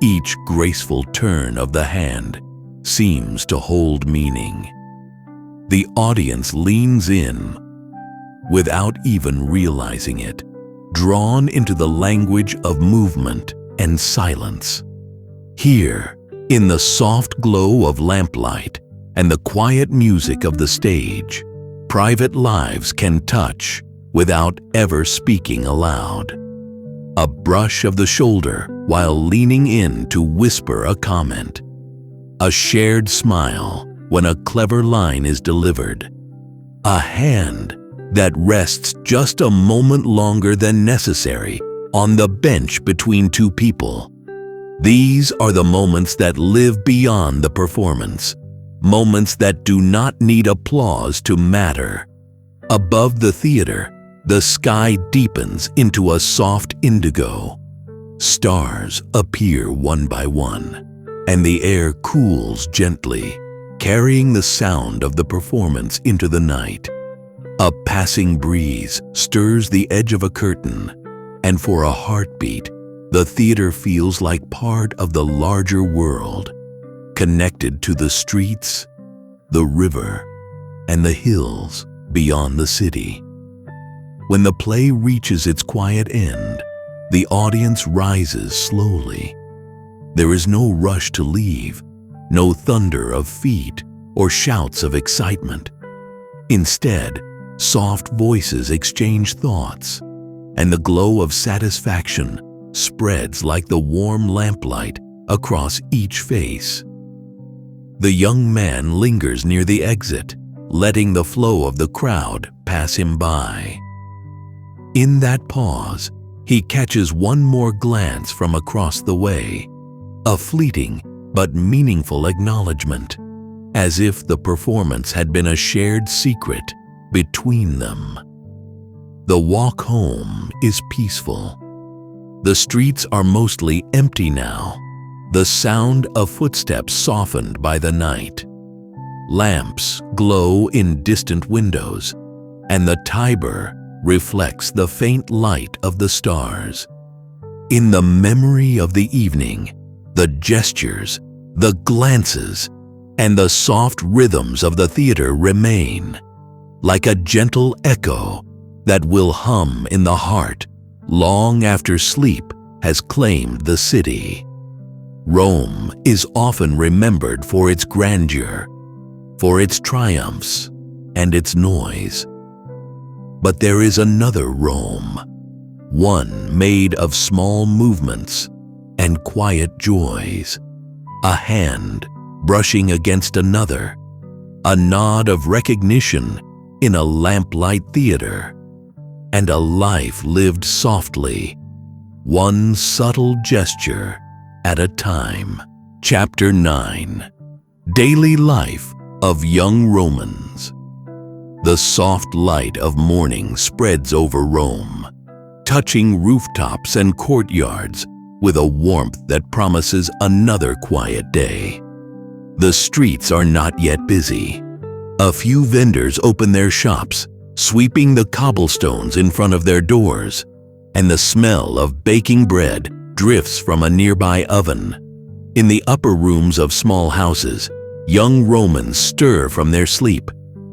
each graceful turn of the hand seems to hold meaning. The audience leans in without even realizing it, drawn into the language of movement and silence. Here, in the soft glow of lamplight and the quiet music of the stage, private lives can touch without ever speaking aloud. A brush of the shoulder while leaning in to whisper a comment. A shared smile when a clever line is delivered. A hand that rests just a moment longer than necessary on the bench between two people. These are the moments that live beyond the performance, moments that do not need applause to matter. Above the theater, the sky deepens into a soft indigo. Stars appear one by one, and the air cools gently, carrying the sound of the performance into the night. A passing breeze stirs the edge of a curtain, and for a heartbeat, the theater feels like part of the larger world, connected to the streets, the river, and the hills beyond the city. When the play reaches its quiet end, the audience rises slowly. There is no rush to leave, no thunder of feet or shouts of excitement. Instead, soft voices exchange thoughts, and the glow of satisfaction spreads like the warm lamplight across each face. The young man lingers near the exit, letting the flow of the crowd pass him by. In that pause, he catches one more glance from across the way, a fleeting but meaningful acknowledgement, as if the performance had been a shared secret between them. The walk home is peaceful. The streets are mostly empty now, the sound of footsteps softened by the night. Lamps glow in distant windows, and the Tiber reflects the faint light of the stars. In the memory of the evening, the gestures, the glances, and the soft rhythms of the theater remain, like a gentle echo that will hum in the heart long after sleep has claimed the city. Rome is often remembered for its grandeur, for its triumphs, and its noise. But there is another Rome, one made of small movements and quiet joys. A hand brushing against another, a nod of recognition in a lamplight theater, and a life lived softly, one subtle gesture at a time. Chapter 9. Daily Life of Young Romans. The soft light of morning spreads over Rome, touching rooftops and courtyards with a warmth that promises another quiet day. The streets are not yet busy. A few vendors open their shops, sweeping the cobblestones in front of their doors, and the smell of baking bread drifts from a nearby oven. In the upper rooms of small houses, young Romans stir from their sleep,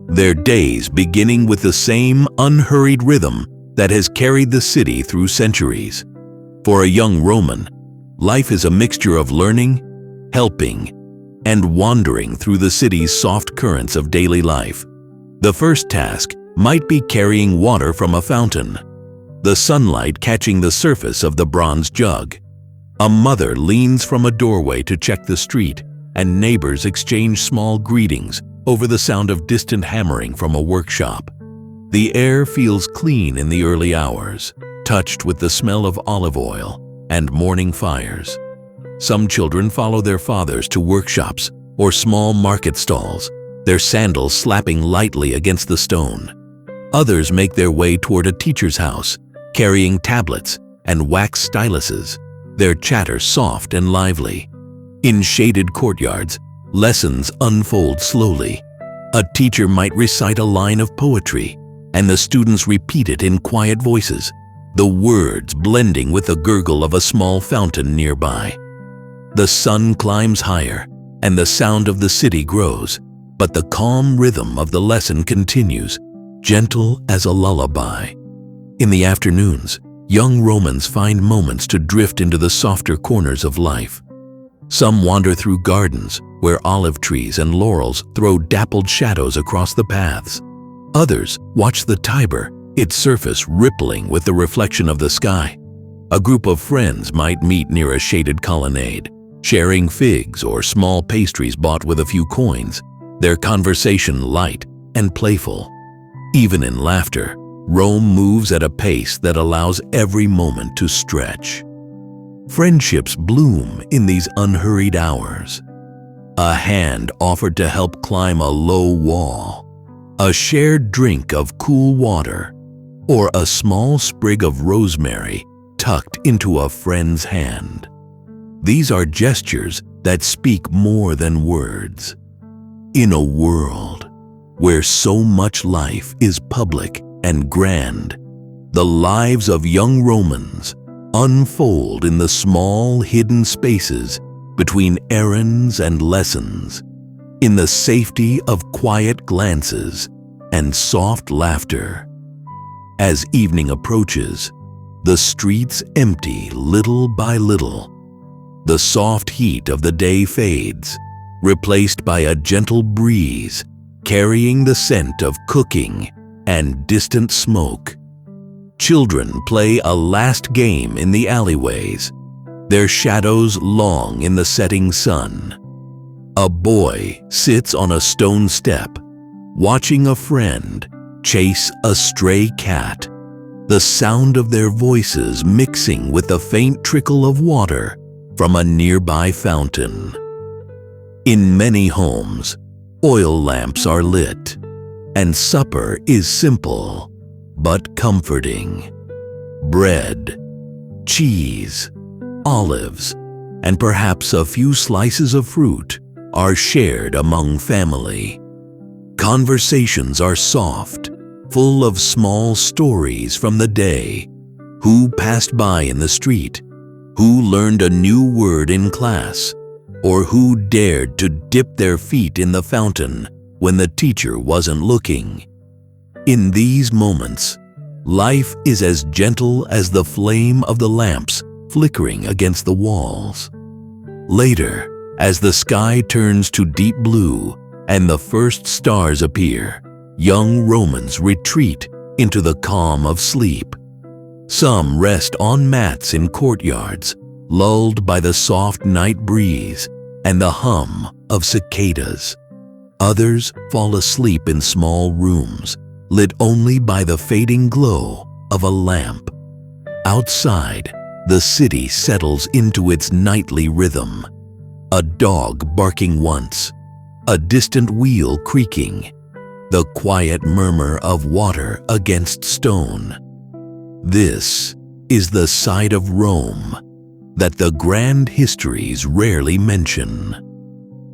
their days beginning with the same unhurried rhythm that has carried the city through centuries. For a young Roman, life is a mixture of learning, helping, and wandering through the city's soft currents of daily life. The first task might be carrying water from a fountain, the sunlight catching the surface of the bronze jug. A mother leans from a doorway to check the street, and neighbors exchange small greetings over the sound of distant hammering from a workshop. The air feels clean in the early hours, touched with the smell of olive oil and morning fires. Some children follow their fathers to workshops or small market stalls, their sandals slapping lightly against the stone. Others make their way toward a teacher's house, carrying tablets and wax styluses, their chatter soft and lively. In shaded courtyards, lessons unfold slowly, A teacher might recite a line of poetry, and the students repeat it in quiet voices, the words blending with the gurgle of a small fountain nearby. The sun climbs higher, and the sound of the city grows, but the calm rhythm of the lesson continues, gentle as a lullaby. In the afternoons, young Romans find moments to drift into the softer corners of life. Some wander through gardens where olive trees and laurels throw dappled shadows across the paths. Others watch the Tiber, its surface rippling with the reflection of the sky. A group of friends might meet near a shaded colonnade, sharing figs or small pastries bought with a few coins, their conversation light and playful. Even in laughter, Rome moves at a pace that allows every moment to stretch. Friendships bloom in these unhurried hours. A hand offered to help climb a low wall, a shared drink of cool water, or a small sprig of rosemary tucked into a friend's hand. These are gestures that speak more than words. In a world where so much life is public and grand, the lives of young Romans unfold in the small hidden spaces between errands and lessons, in the safety of quiet glances and soft laughter. As evening approaches, the streets empty little by little. The soft heat of the day fades, replaced by a gentle breeze carrying the scent of cooking and distant smoke. Children play a last game in the alleyways, their shadows long in the setting sun. A boy sits on a stone step, watching a friend chase a stray cat, the sound of their voices mixing with the faint trickle of water from a nearby fountain. In many homes, oil lamps are lit, and supper is simple but comforting. Bread, cheese, olives, and perhaps a few slices of fruit are shared among family. Conversations are soft, full of small stories from the day. Who passed by in the street? Who learned a new word in class? Or who dared to dip their feet in the fountain when the teacher wasn't looking? In these moments, life is as gentle as the flame of the lamps flickering against the walls. Later, as the sky turns to deep blue and the first stars appear, young Romans retreat into the calm of sleep. Some rest on mats in courtyards, lulled by the soft night breeze and the hum of cicadas. Others fall asleep in small rooms, lit only by the fading glow of a lamp. Outside, the city settles into its nightly rhythm. A dog barking once, a distant wheel creaking, the quiet murmur of water against stone. This is the side of Rome that the grand histories rarely mention.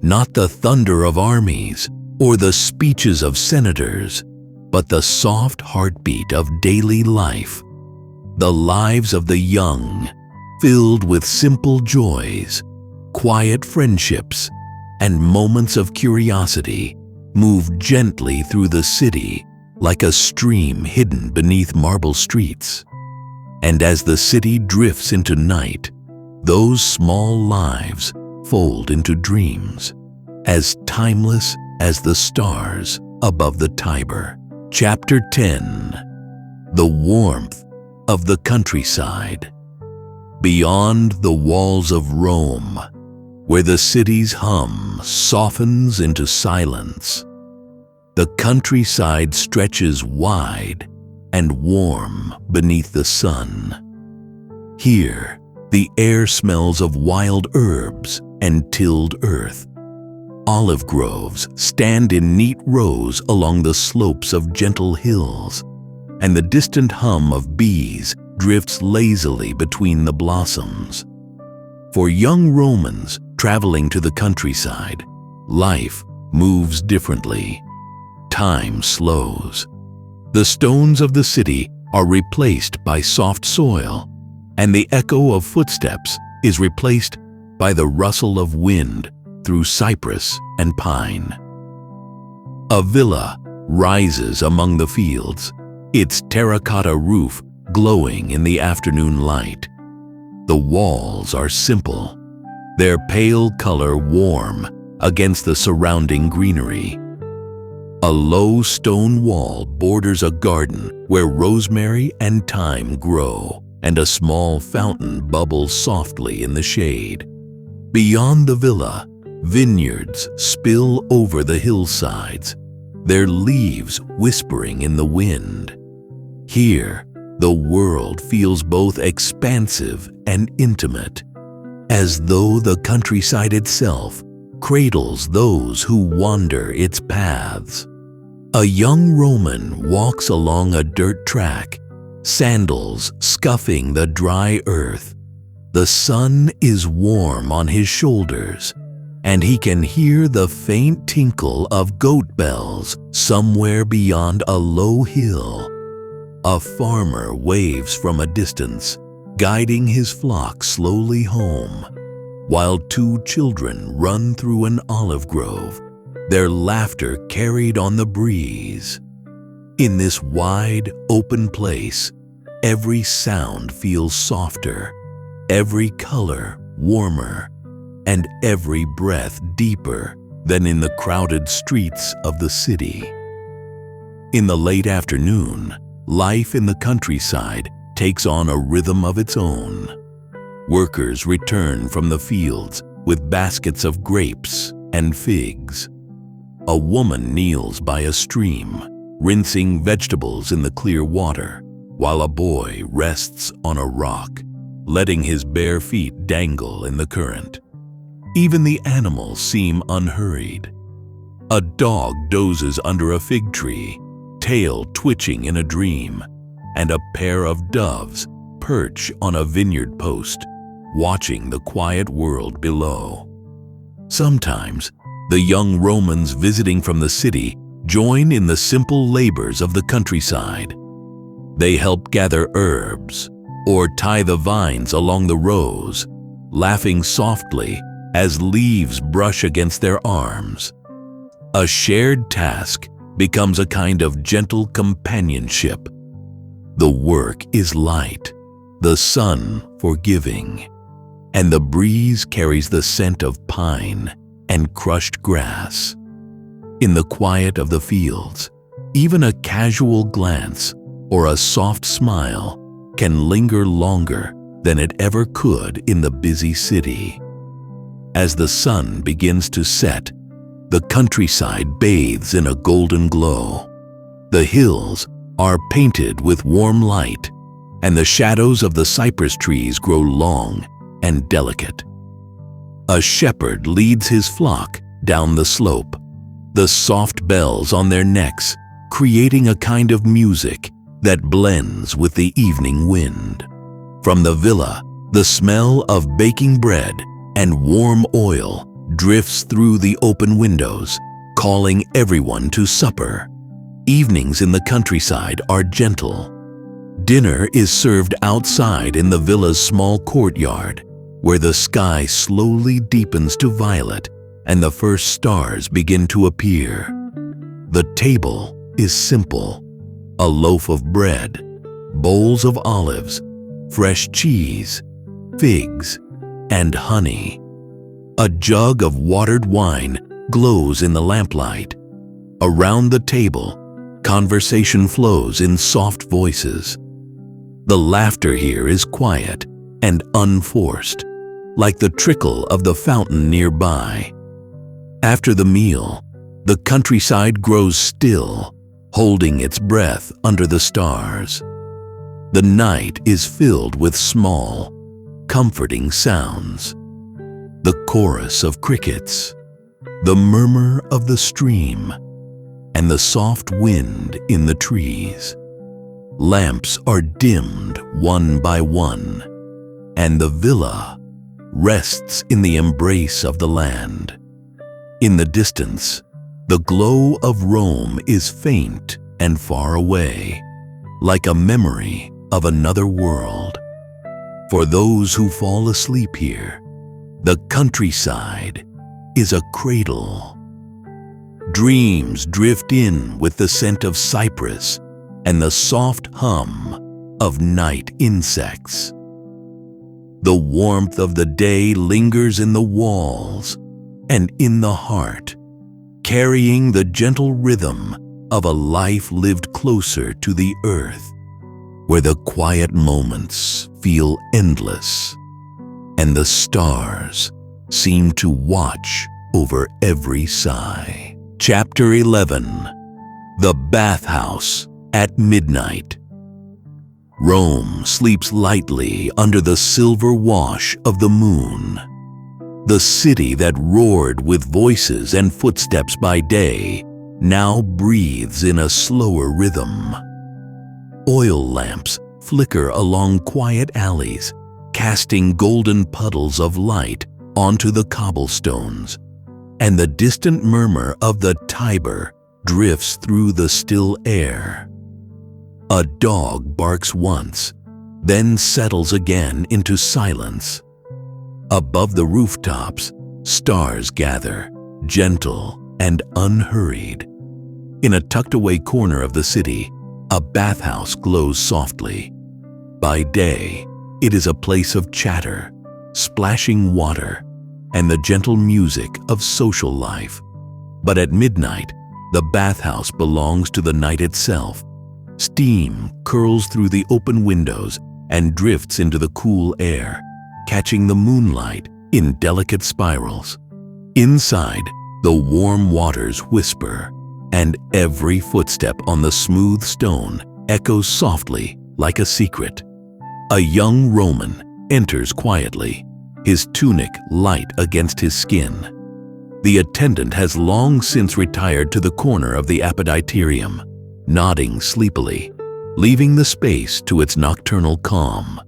Not the thunder of armies or the speeches of senators, but the soft heartbeat of daily life. The lives of the young, filled with simple joys, quiet friendships, and moments of curiosity, move gently through the city like a stream hidden beneath marble streets. And as the city drifts into night, those small lives fold into dreams, as timeless as the stars above the Tiber. Chapter 10. The Warmth of the Countryside. Beyond the walls of Rome, where the city's hum softens into silence, the countryside stretches wide and warm beneath the sun. Here, the air smells of wild herbs and tilled earth. Olive groves stand in neat rows along the slopes of gentle hills, and the distant hum of bees drifts lazily between the blossoms. For young Romans traveling to the countryside, life moves differently. time slows. The stones of the city are replaced by soft soil, and the echo of footsteps is replaced by the rustle of wind through cypress and pine. A villa rises among the fields, its terracotta roof glowing in the afternoon light. The walls are simple, their pale color warm against the surrounding greenery. A low stone wall borders a garden where rosemary and thyme grow, and a small fountain bubbles softly in the shade. Beyond the villa, vineyards spill over the hillsides, their leaves whispering in the wind. Here, the world feels both expansive and intimate, as though the countryside itself cradles those who wander its paths. A young Roman walks along a dirt track, sandals scuffing the dry earth. The sun is warm on his shoulders, and he can hear the faint tinkle of goat bells somewhere beyond a low hill. A farmer waves from a distance, guiding his flock slowly home, while two children run through an olive grove, their laughter carried on the breeze. In this wide, open place, every sound feels softer, every color warmer, and every breath deeper than in the crowded streets of the city. In the late afternoon, life in the countryside takes on a rhythm of its own. Workers return from the fields with baskets of grapes and figs. A woman kneels by a stream, rinsing vegetables in the clear water, while a boy rests on a rock, letting his bare feet dangle in the current. Even the animals seem unhurried. A dog dozes under a fig tree, tail twitching in a dream, and a pair of doves perch on a vineyard post, watching the quiet world below. Sometimes, the young Romans visiting from the city join in the simple labors of the countryside. They help gather herbs or tie the vines along the rows, laughing softly as leaves brush against their arms. A shared task becomes a kind of gentle companionship. The work is light, the sun forgiving, and the breeze carries the scent of pine and crushed grass. In the quiet of the fields, even a casual glance or a soft smile can linger longer than it ever could in the busy city. As the sun begins to set, the countryside bathes in a golden glow. The hills are painted with warm light, and the shadows of the cypress trees grow long and delicate. A shepherd leads his flock down the slope, the soft bells on their necks creating a kind of music that blends with the evening wind. From the villa, the smell of baking bread and warm oil drifts through the open windows, calling everyone to supper. Evenings in the countryside are gentle. Dinner is served outside in the villa's small courtyard, where the sky slowly deepens to violet and the first stars begin to appear. The table is simple: a loaf of bread, bowls of olives, fresh cheese, figs, and honey. A jug of watered wine glows in the lamplight. Around the table, conversation flows in soft voices. The laughter here is quiet and unforced, like the trickle of the fountain nearby. After the meal, the countryside grows still, holding its breath under the stars. The night is filled with small, comforting sounds: the chorus of crickets, the murmur of the stream, and the soft wind in the trees. Lamps are dimmed one by one, and the villa rests in the embrace of the land. In the distance, The glow of Rome is faint and far away, like a memory of another world. For those who fall asleep here, the countryside is a cradle. Dreams drift in with the scent of cypress and the soft hum of night insects. The warmth of the day lingers in the walls and in the heart, carrying the gentle rhythm of a life lived closer to the earth, where the quiet moments feel endless and the stars seem to watch over every sigh. Chapter 11. The Bathhouse at Midnight. Rome sleeps lightly under the silver wash of the moon. The city that roared with voices and footsteps by day now breathes in a slower rhythm. Oil lamps flicker along quiet alleys, casting golden puddles of light onto the cobblestones, and the distant murmur of the Tiber drifts through the still air. A dog barks once, then settles again into silence. Above the rooftops, stars gather, gentle and unhurried. In a tucked-away corner of the city, a bathhouse glows softly. By day, it is a place of chatter, splashing water, and the gentle music of social life. But at midnight, the bathhouse belongs to the night itself. Steam curls through the open windows and drifts into the cool air, catching the moonlight in delicate spirals. Inside, the warm waters whisper, and every footstep on the smooth stone echoes softly like a secret. A young Roman enters quietly, his tunic light against his skin. The attendant has long since retired to the corner of the apoditerium, nodding sleepily, leaving the space to its nocturnal calm.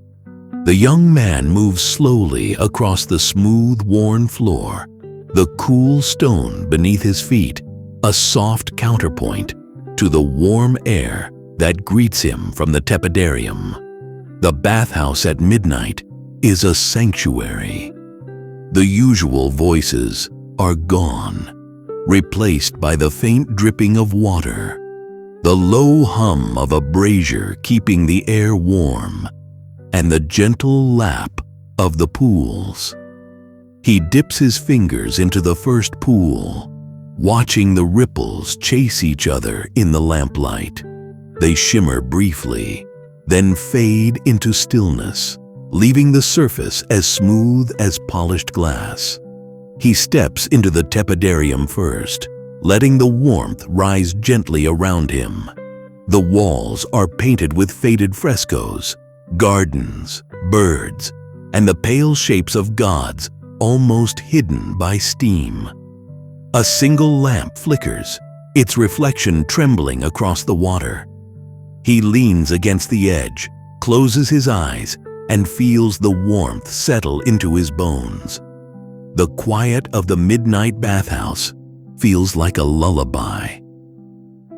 The young man moves slowly across the smooth, worn floor, the cool stone beneath his feet, a soft counterpoint to the warm air that greets him from the tepidarium. The bathhouse at midnight is a sanctuary. The usual voices are gone, replaced by the faint dripping of water, the low hum of a brazier keeping the air warm, and the gentle lap of the pools. He dips his fingers into the first pool, watching the ripples chase each other in the lamplight. They shimmer briefly, then fade into stillness, leaving the surface as smooth as polished glass. He steps into the tepidarium first, letting the warmth rise gently around him. The walls are painted with faded frescoes, gardens, birds, and the pale shapes of gods almost hidden by steam. A single lamp flickers, its reflection trembling across the water. He leans against the edge, closes his eyes, and feels the warmth settle into his bones. The quiet of the midnight bathhouse feels like a lullaby.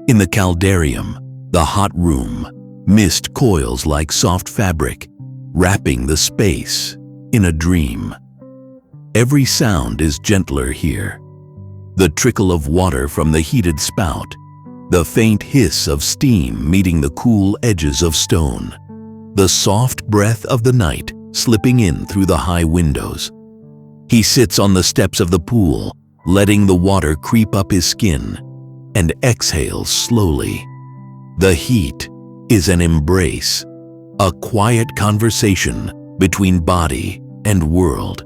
In the caldarium, the hot room, mist coils like soft fabric, wrapping the space in a dream. Every sound is gentler here. The trickle of water from the heated spout, the faint hiss of steam meeting the cool edges of stone, the soft breath of the night slipping in through the high windows. He sits on the steps of the pool, letting the water creep up his skin, and exhales slowly. The heat is an embrace, a quiet conversation between body and world.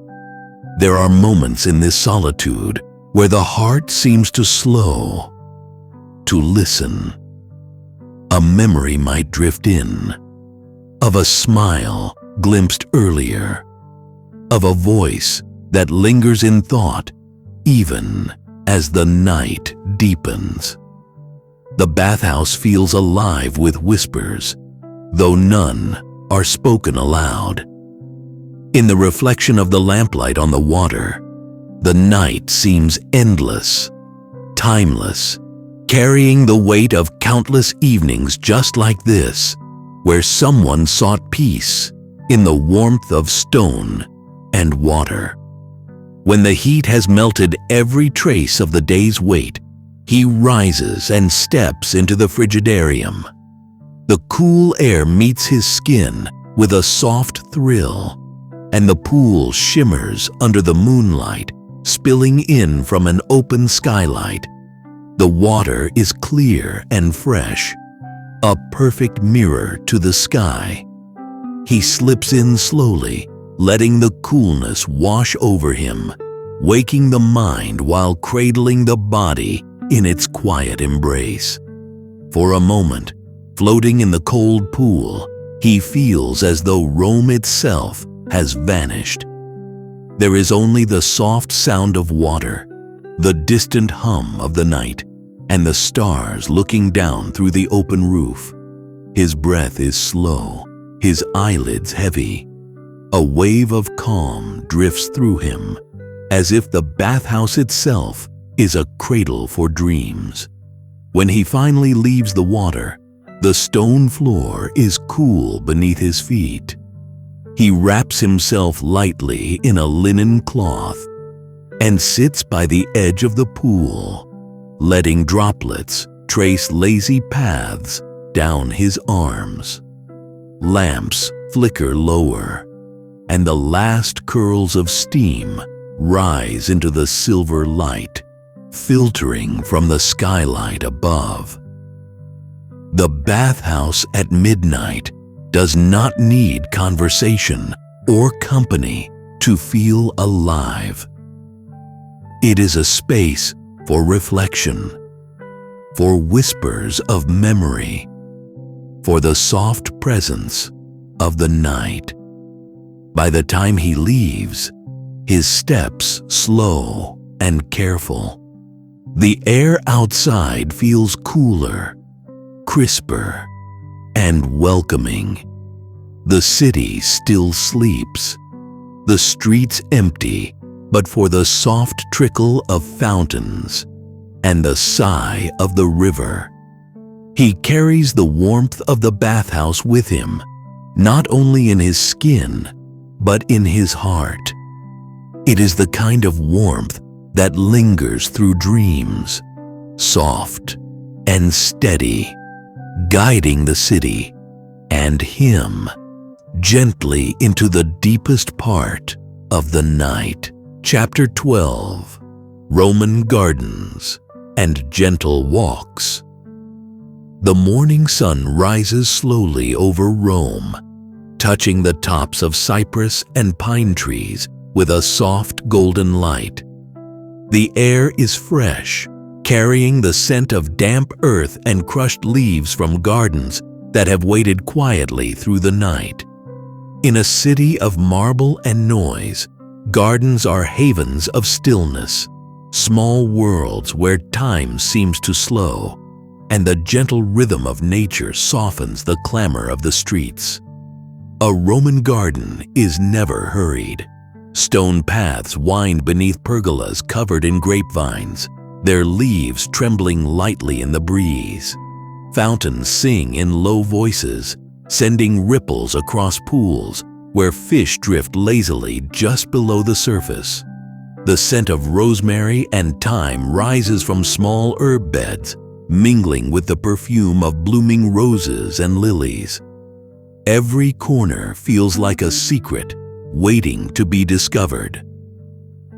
There are moments in this solitude where the heart seems to slow, to listen. A memory might drift in, of a smile glimpsed earlier, of a voice that lingers in thought even as the night deepens. The bathhouse feels alive with whispers, though none are spoken aloud. In the reflection of the lamplight on the water, the night seems endless. timeless, carrying the weight of countless evenings just like this, where someone sought peace in the warmth of stone and water. When the heat has melted every trace of the day's weight, he rises and steps into the frigidarium. The cool air meets his skin with a soft thrill, and the pool shimmers under the moonlight, spilling in from an open skylight. The water is clear and fresh, a perfect mirror to the sky. He slips in slowly, letting the coolness wash over him, waking the mind while cradling the body in its quiet embrace. For a moment, floating in the cold pool, he feels as though Rome itself has vanished. There is only the soft sound of water, the distant hum of the night, and the stars looking down through the open roof. His breath is slow, his eyelids heavy. A wave of calm drifts through him, as if the bathhouse itself is a cradle for dreams. When he finally leaves the water, the stone floor is cool beneath his feet. He wraps himself lightly in a linen cloth and sits by the edge of the pool, letting droplets trace lazy paths down his arms. Lamps flicker lower, and the last curls of steam rise into the silver light, filtering from the skylight above. The bathhouse at midnight does not need conversation or company to feel alive. It is a space for reflection, for whispers of memory, for the soft presence of the night. By the time he leaves, his steps slow and careful. The air outside feels cooler, crisper, and welcoming. The city still sleeps, the streets empty, but for the soft trickle of fountains and the sigh of the river. He carries the warmth of the bathhouse with him, not only in his skin, but in his heart. It is the kind of warmth that lingers through dreams, soft and steady, guiding the city and him gently into the deepest part of the night. Chapter 12. Roman Gardens and Gentle Walks. The morning sun rises slowly over Rome, touching the tops of cypress and pine trees with a soft golden light. The air is fresh, carrying the scent of damp earth and crushed leaves from gardens that have waited quietly through the night. In a city of marble and noise, gardens are havens of stillness, small worlds where time seems to slow, and the gentle rhythm of nature softens the clamor of the streets. A Roman garden is never hurried. Stone paths wind beneath pergolas covered in grapevines, their leaves trembling lightly in the breeze. Fountains sing in low voices, sending ripples across pools where fish drift lazily just below the surface. The scent of rosemary and thyme rises from small herb beds, mingling with the perfume of blooming roses and lilies. Every corner feels like a secret waiting to be discovered.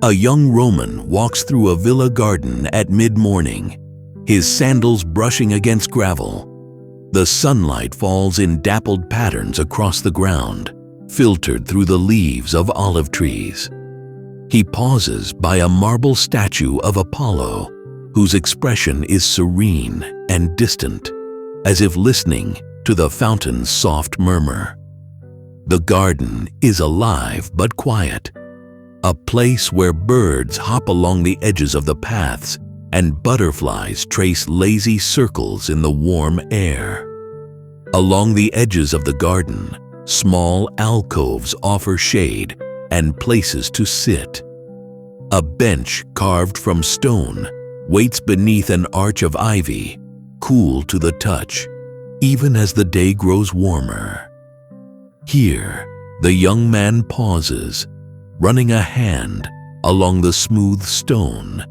A young Roman walks through a villa garden at mid-morning, his sandals brushing against gravel. The sunlight falls in dappled patterns across the ground, filtered through the leaves of olive trees. He pauses by a marble statue of Apollo, whose expression is serene and distant, as if listening to the fountain's soft murmur. The garden is alive but quiet, a place where birds hop along the edges of the paths and butterflies trace lazy circles in the warm air. Along the edges of the garden, small alcoves offer shade and places to sit. A bench carved from stone waits beneath an arch of ivy, cool to the touch, even as the day grows warmer. Here, the young man pauses, running a hand along the smooth stone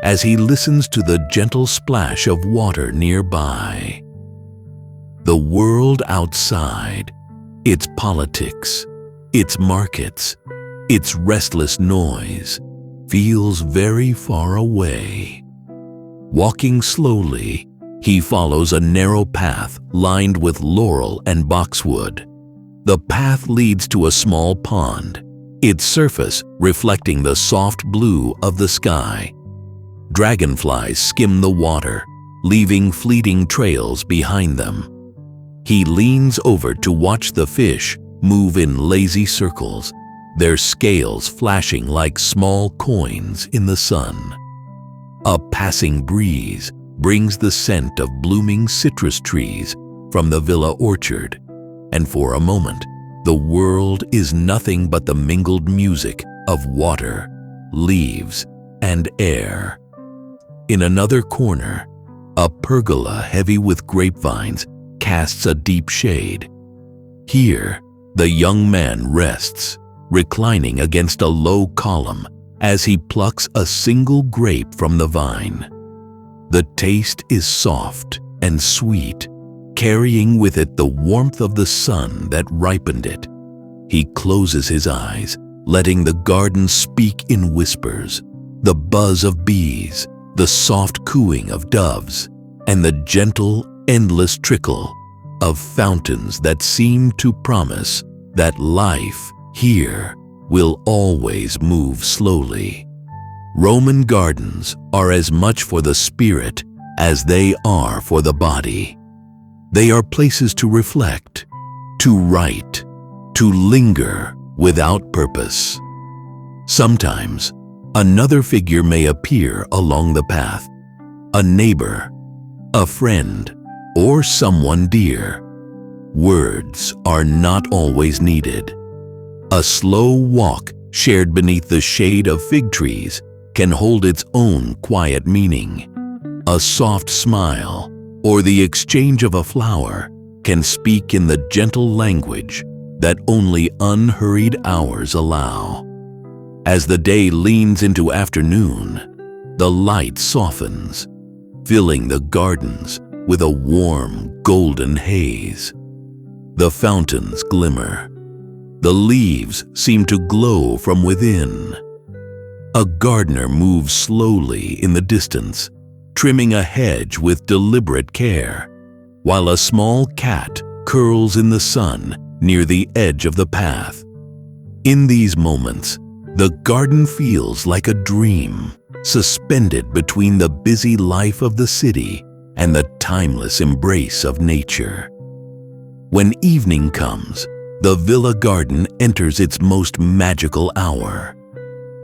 as he listens to the gentle splash of water nearby. The world outside, its politics, its markets, its restless noise, feels very far away. Walking slowly, he follows a narrow path lined with laurel and boxwood. The path leads to a small pond, its surface reflecting the soft blue of the sky. Dragonflies skim the water, leaving fleeting trails behind them. He leans over to watch the fish move in lazy circles, their scales flashing like small coins in the sun. A passing breeze brings the scent of blooming citrus trees from the villa orchard, and for a moment, the world is nothing but the mingled music of water, leaves, and air. In another corner, a pergola heavy with grapevines casts a deep shade. Here, the young man rests, reclining against a low column as he plucks a single grape from the vine. The taste is soft and sweet, carrying with it the warmth of the sun that ripened it. He closes his eyes, letting the garden speak in whispers, the buzz of bees, the soft cooing of doves, and the gentle, endless trickle of fountains that seem to promise that life here will always move slowly. Roman gardens are as much for the spirit as they are for the body. They are places to reflect, to write, to linger without purpose. Sometimes, another figure may appear along the path, a neighbor, a friend, or someone dear. Words are not always needed. A slow walk shared beneath the shade of fig trees can hold its own quiet meaning. A soft smile or the exchange of a flower can speak in the gentle language that only unhurried hours allow. As the day leans into afternoon, the light softens, filling the gardens with a warm golden haze. The fountains glimmer. The leaves seem to glow from within. A gardener moves slowly in the distance, trimming a hedge with deliberate care, while a small cat curls in the sun near the edge of the path. In these moments, the garden feels like a dream, suspended between the busy life of the city and the timeless embrace of nature. When evening comes, the villa garden enters its most magical hour.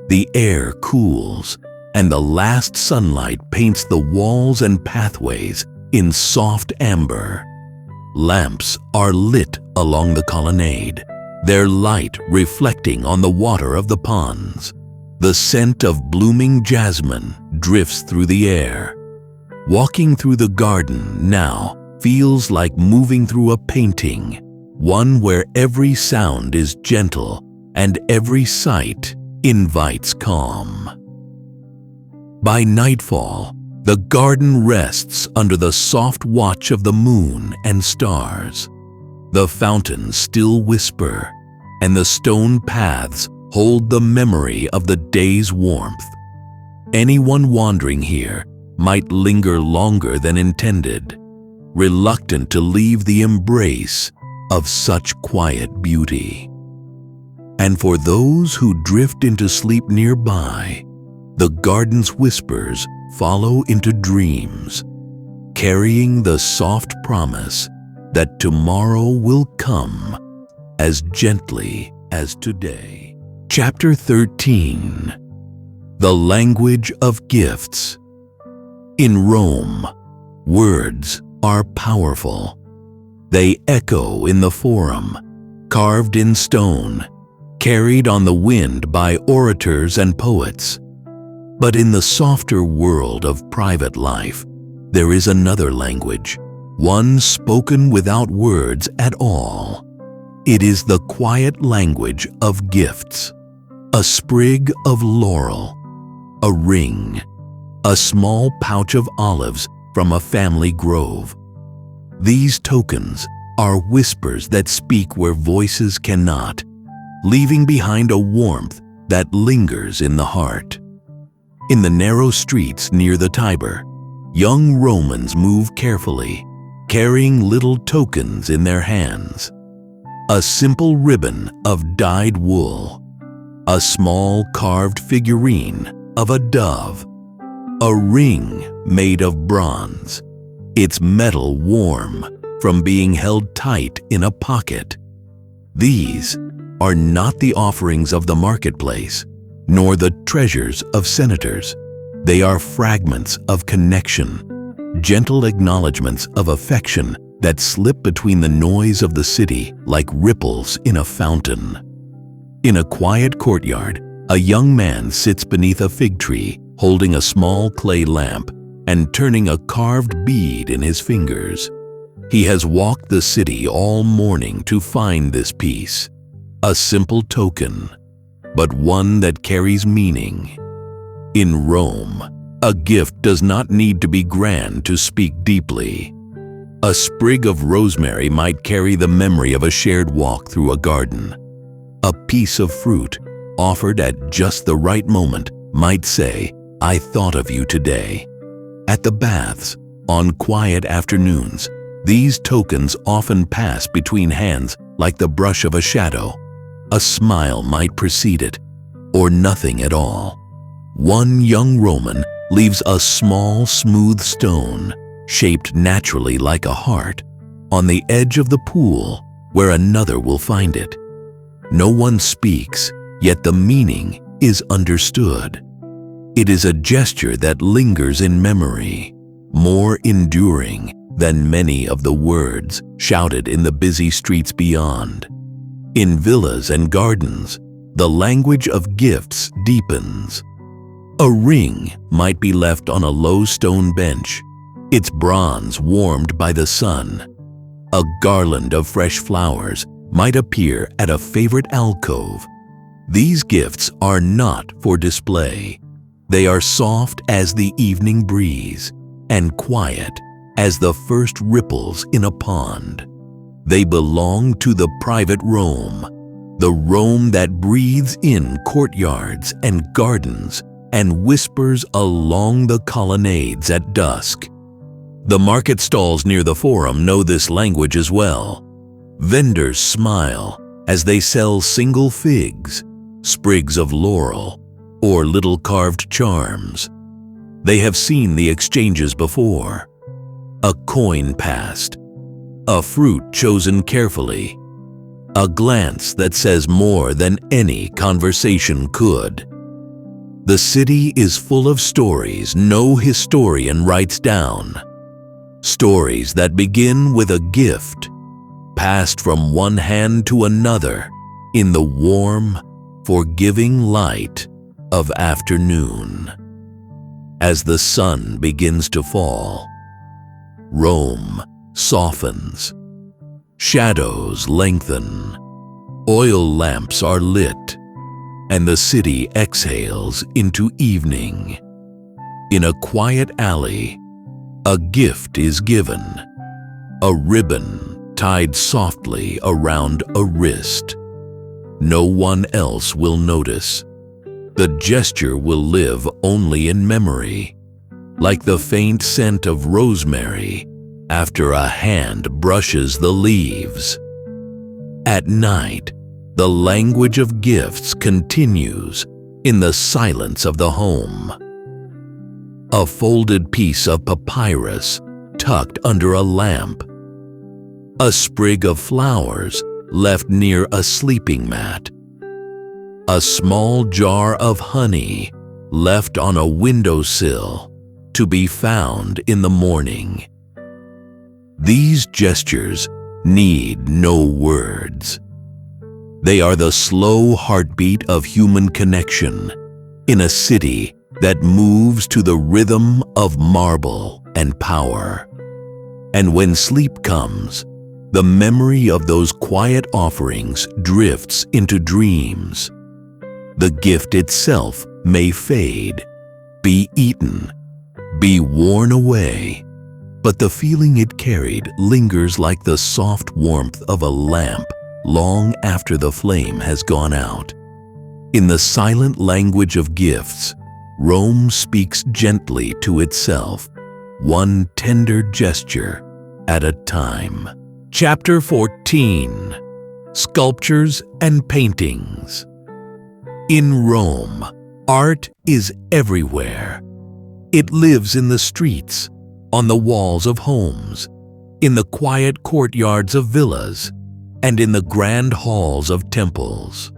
The air cools, and the last sunlight paints the walls and pathways in soft amber. Lamps are lit along the colonnade, their light reflecting on the water of the ponds. The scent of blooming jasmine drifts through the air. Walking through the garden now feels like moving through a painting, one where every sound is gentle and every sight invites calm. By nightfall, the garden rests under the soft watch of the moon and stars. The fountains still whisper, and the stone paths hold the memory of the day's warmth. Anyone wandering here might linger longer than intended, reluctant to leave the embrace of such quiet beauty. And for those who drift into sleep nearby, the garden's whispers follow into dreams, carrying the soft promise that tomorrow will come as gently as today. Chapter 13. The Language of Gifts. In Rome, words are powerful. They echo in the forum, carved in stone, carried on the wind by orators and poets. But in the softer world of private life, there is another language, one spoken without words at all. It is the quiet language of gifts. A sprig of laurel, a ring, a small pouch of olives from a family grove. These tokens are whispers that speak where voices cannot, leaving behind a warmth that lingers in the heart. In the narrow streets near the Tiber, young Romans move carefully, carrying little tokens in their hands. A simple ribbon of dyed wool, a small carved figurine of a dove, a ring made of bronze, its metal warm from being held tight in a pocket. These are not the offerings of the marketplace, nor the treasures of senators. They are fragments of connection, gentle acknowledgments of affection that slip between the noise of the city like ripples in a fountain. In a quiet courtyard, a young man sits beneath a fig tree, holding a small clay lamp and turning a carved bead in his fingers. He has walked the city all morning to find this piece, a simple token, but one that carries meaning. In Rome, a gift does not need to be grand to speak deeply. A sprig of rosemary might carry the memory of a shared walk through a garden. A piece of fruit, offered at just the right moment, might say, "I thought of you today." At the baths, on quiet afternoons, these tokens often pass between hands like the brush of a shadow. A smile might precede it, or nothing at all. One young Roman leaves a small, smooth stone, shaped naturally like a heart, on the edge of the pool where another will find it. No one speaks, yet the meaning is understood. It is a gesture that lingers in memory, more enduring than many of the words shouted in the busy streets beyond. In villas and gardens, the language of gifts deepens. A ring might be left on a low stone bench, its bronze warmed by the sun. A garland of fresh flowers might appear at a favorite alcove. These gifts are not for display. They are soft as the evening breeze and quiet as the first ripples in a pond. They belong to the private Rome, the Rome that breathes in courtyards and gardens and whispers along the colonnades at dusk. The market stalls near the Forum know this language as well. Vendors smile as they sell single figs, sprigs of laurel, or little carved charms. They have seen the exchanges before. A coin passed, a fruit chosen carefully, a glance that says more than any conversation could. The city is full of stories no historian writes down. Stories that begin with a gift, passed from one hand to another in the warm, forgiving light of afternoon. As the sun begins to fall, Rome softens. Shadows lengthen. Oil lamps are lit, and the city exhales into evening. In a quiet alley, a gift is given, a ribbon tied softly around a wrist. No one else will notice. The gesture will live only in memory, like the faint scent of rosemary after a hand brushes the leaves. At night, the language of gifts continues in the silence of the home. A folded piece of papyrus tucked under a lamp. A sprig of flowers left near a sleeping mat. A small jar of honey left on a windowsill to be found in the morning. These gestures need no words. They are the slow heartbeat of human connection in a city that moves to the rhythm of marble and power. And when sleep comes, the memory of those quiet offerings drifts into dreams. The gift itself may fade, be eaten, be worn away, but the feeling it carried lingers like the soft warmth of a lamp long after the flame has gone out. In the silent language of gifts, Rome speaks gently to itself, one tender gesture at a time. Chapter 14. Sculptures and Paintings. In Rome, art is everywhere. It lives in the streets, on the walls of homes, in the quiet courtyards of villas, and in the grand halls of temples.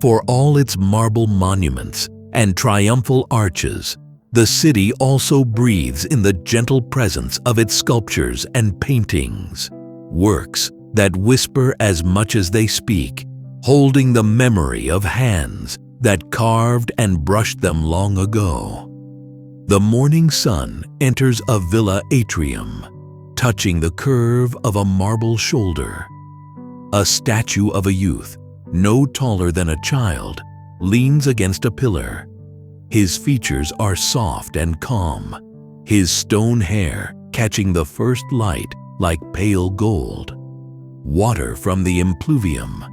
For all its marble monuments and triumphal arches, the city also breathes in the gentle presence of its sculptures and paintings, works that whisper as much as they speak, holding the memory of hands that carved and brushed them long ago. The morning sun enters a villa atrium, touching the curve of a marble shoulder. A statue of a youth, no taller than a child, leans against a pillar. His features are soft and calm, his stone hair catching the first light like pale gold. Water from the impluvium,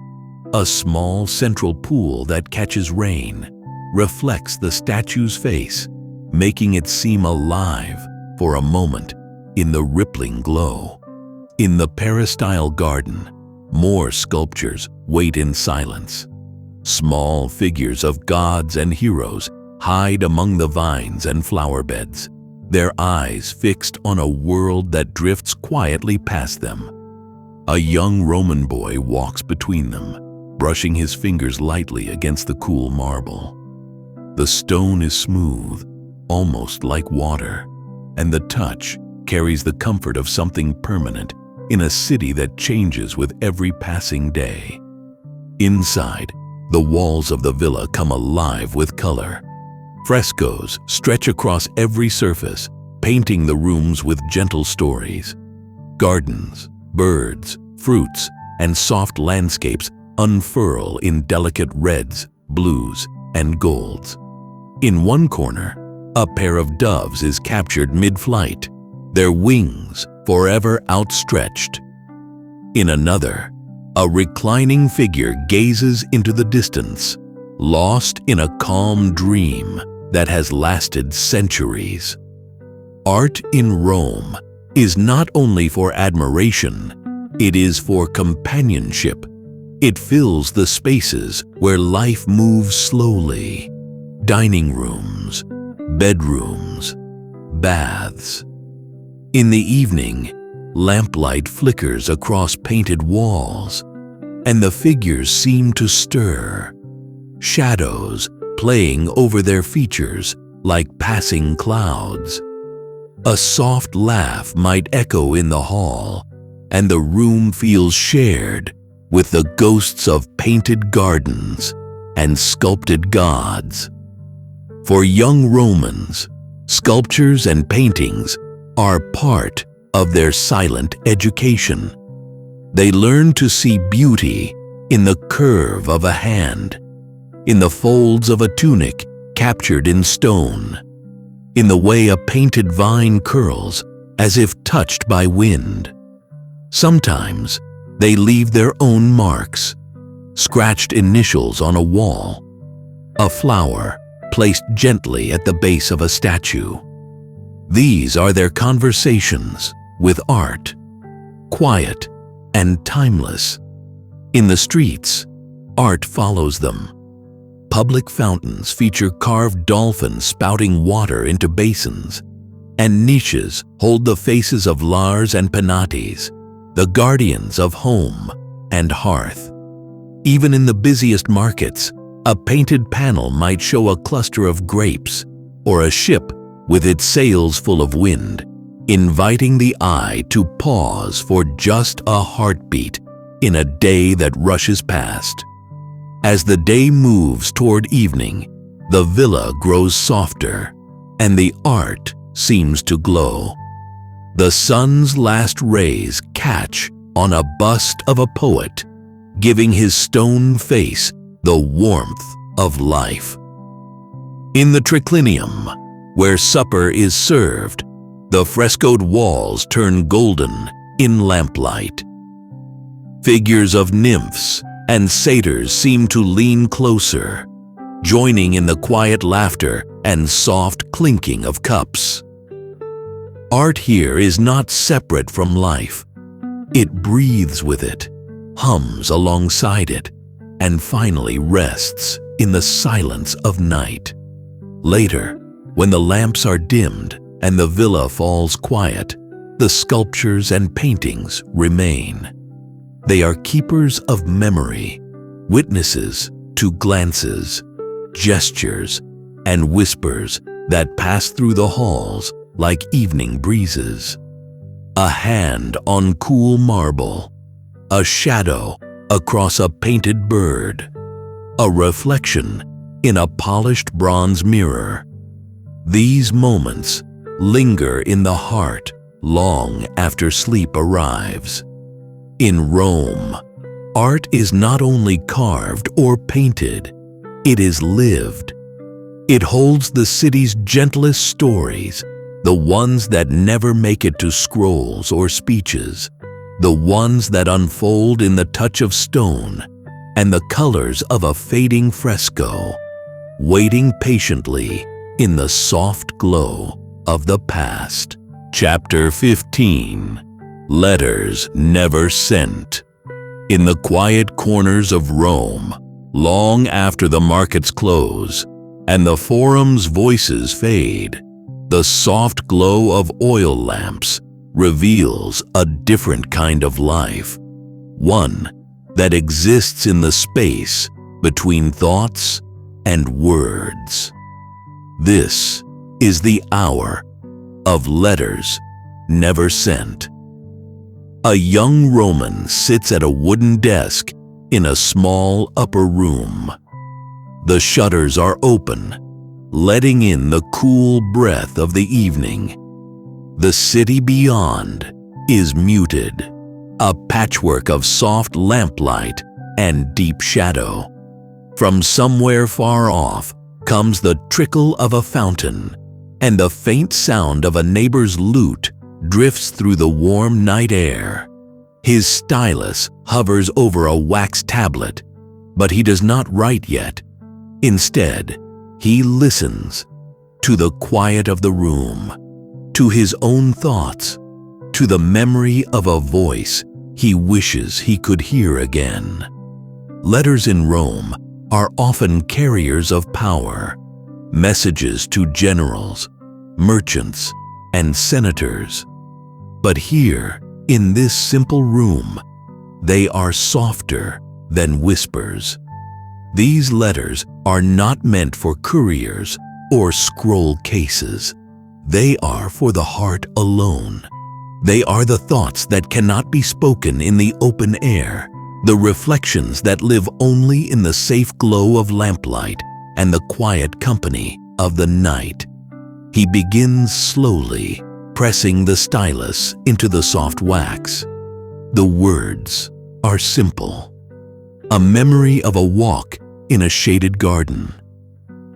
a small central pool that catches rain, reflects the statue's face, making it seem alive for a moment in the rippling glow. In the peristyle garden, more sculptures wait in silence. Small figures of gods and heroes hide among the vines and flower beds, their eyes fixed on a world that drifts quietly past them. A young Roman boy walks between them, brushing his fingers lightly against the cool marble. The stone is smooth, almost like water, and the touch carries the comfort of something permanent in a city that changes with every passing day. Inside, the walls of the villa come alive with color. Frescoes stretch across every surface, painting the rooms with gentle stories. Gardens, birds, fruits, and soft landscapes unfurl in delicate reds, blues, and golds. In one corner, a pair of doves is captured mid-flight, their wings forever outstretched. In another, a reclining figure gazes into the distance, lost in a calm dream that has lasted centuries. Art in Rome is not only for admiration, it is for companionship. It fills the spaces where life moves slowly. Dining rooms, bedrooms, baths. In the evening, lamplight flickers across painted walls, and the figures seem to stir, shadows playing over their features like passing clouds. A soft laugh might echo in the hall, and the room feels shared with the ghosts of painted gardens and sculpted gods. For young Romans, sculptures and paintings are part of their silent education. They learn to see beauty in the curve of a hand, in the folds of a tunic captured in stone, in the way a painted vine curls as if touched by wind. Sometimes they leave their own marks, scratched initials on a wall, a flower placed gently at the base of a statue. These are their conversations with art, quiet and timeless. In the streets, art follows them. Public fountains feature carved dolphins spouting water into basins, and niches hold the faces of Lars and Penates, the guardians of home and hearth. Even in the busiest markets, a painted panel might show a cluster of grapes or a ship with its sails full of wind, inviting the eye to pause for just a heartbeat in a day that rushes past. As the day moves toward evening, The villa grows softer, and the art seems to glow. The sun's last rays catch on a bust of a poet, giving his stone face the warmth of life. In the triclinium, where supper is served, the frescoed walls turn golden in lamplight. Figures of nymphs and satyrs seem to lean closer, joining in the quiet laughter and soft clinking of cups. Art here is not separate from life. It breathes with it, hums alongside it, and finally rests in the silence of night. Later, when the lamps are dimmed and the villa falls quiet, the sculptures and paintings remain. They are keepers of memory, witnesses to glances, gestures, and whispers that pass through the halls like evening breezes. A hand on cool marble, a shadow across a painted bird, a reflection in a polished bronze mirror. These moments linger in the heart long after sleep arrives. In Rome, art is not only carved or painted, it is lived. It holds the city's gentlest stories, the ones that never make it to scrolls or speeches, the ones that unfold in the touch of stone and the colors of a fading fresco, waiting patiently in the soft glow of the past. Chapter 15. Letters Never Sent. In the quiet corners of Rome, long after the markets close and the forum's voices fade, the soft glow of oil lamps reveals a different kind of life, one that exists in the space between thoughts and words. This is the hour of letters never sent. A young Roman sits at a wooden desk in a small upper room. The shutters are open, letting in the cool breath of the evening. The city beyond is muted, a patchwork of soft lamplight and deep shadow. From somewhere far off comes the trickle of a fountain, and the faint sound of a neighbor's lute drifts through the warm night air. His stylus hovers over a wax tablet, but he does not write yet. Instead, he listens to the quiet of the room, to his own thoughts, to the memory of a voice he wishes he could hear again. Letters in Rome are often carriers of power, messages to generals, merchants, and senators. But here, in this simple room, they are softer than whispers. These letters are not meant for couriers or scroll cases. They are for the heart alone. They are the thoughts that cannot be spoken in the open air, the reflections that live only in the safe glow of lamplight and the quiet company of the night. He begins slowly, pressing the stylus into the soft wax. The words are simple. A memory of a walk in a shaded garden.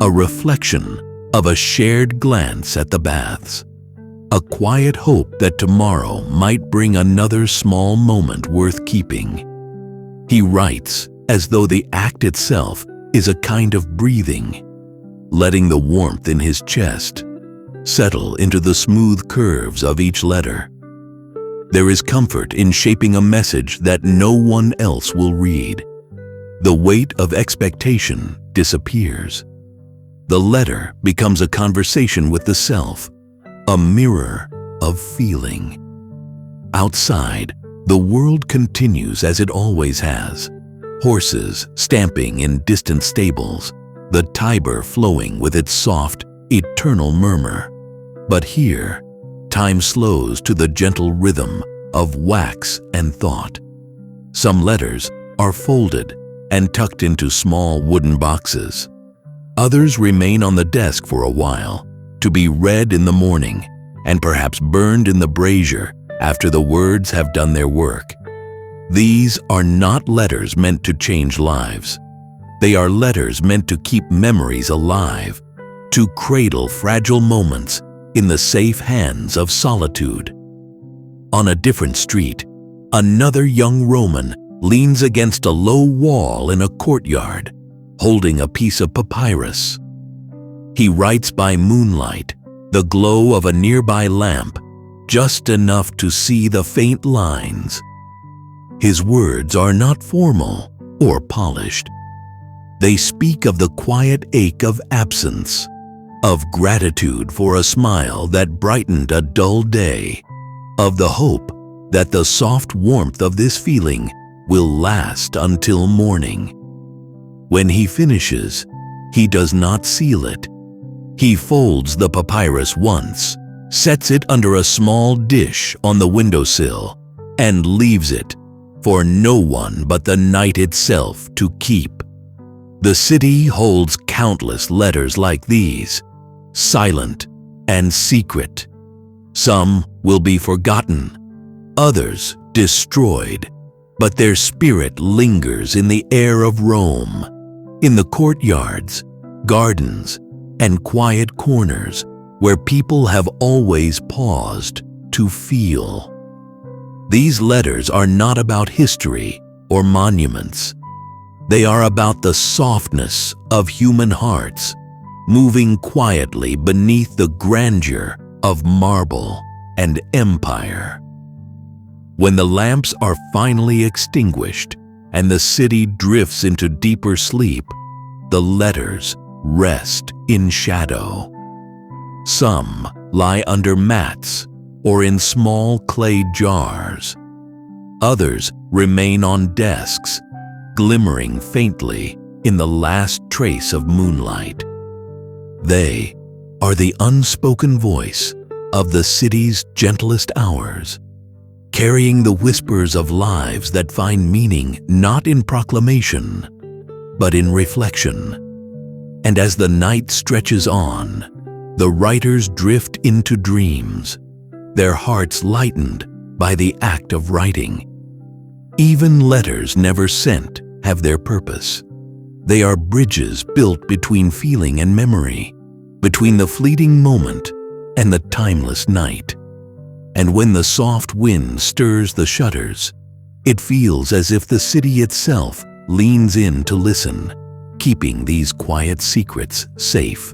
A reflection of a shared glance at the baths. A quiet hope that tomorrow might bring another small moment worth keeping. He writes as though the act itself is a kind of breathing, letting the warmth in his chest settle into the smooth curves of each letter. There is comfort in shaping a message that no one else will read. The weight of expectation disappears. The letter becomes a conversation with the self, a mirror of feeling. Outside, the world continues as it always has. Horses stamping in distant stables, the Tiber flowing with its soft, eternal murmur. But here, time slows to the gentle rhythm of wax and thought. Some letters are folded and tucked into small wooden boxes. Others remain on the desk for a while, to be read in the morning and perhaps burned in the brazier after the words have done their work. These are not letters meant to change lives. They are letters meant to keep memories alive, to cradle fragile moments in the safe hands of solitude. On a different street, another young Roman leans against a low wall in a courtyard, holding a piece of papyrus. He writes by moonlight, the glow of a nearby lamp, just enough to see the faint lines. His words are not formal or polished. They speak of the quiet ache of absence, of gratitude for a smile that brightened a dull day, of the hope that the soft warmth of this feeling will last until morning. When he finishes, he does not seal it. He folds the papyrus once, sets it under a small dish on the windowsill, and leaves it for no one but the night itself to keep. The city holds countless letters like these, silent and secret. Some will be forgotten, others destroyed, but their spirit lingers in the air of Rome, in the courtyards, gardens, and quiet corners where people have always paused to feel. These letters are not about history or monuments. They are about the softness of human hearts, moving quietly beneath the grandeur of marble and empire. When the lamps are finally extinguished and the city drifts into deeper sleep, the letters rest in shadow. Some lie under mats or in small clay jars. Others remain on desks, glimmering faintly in the last trace of moonlight. They are the unspoken voice of the city's gentlest hours, carrying the whispers of lives that find meaning not in proclamation, but in reflection. And as the night stretches on, the writers drift into dreams, their hearts lightened by the act of writing. Even letters never sent have their purpose. They are bridges built between feeling and memory, between the fleeting moment and the timeless night. And when the soft wind stirs the shutters, it feels as if the city itself leans in to listen, keeping these quiet secrets safe.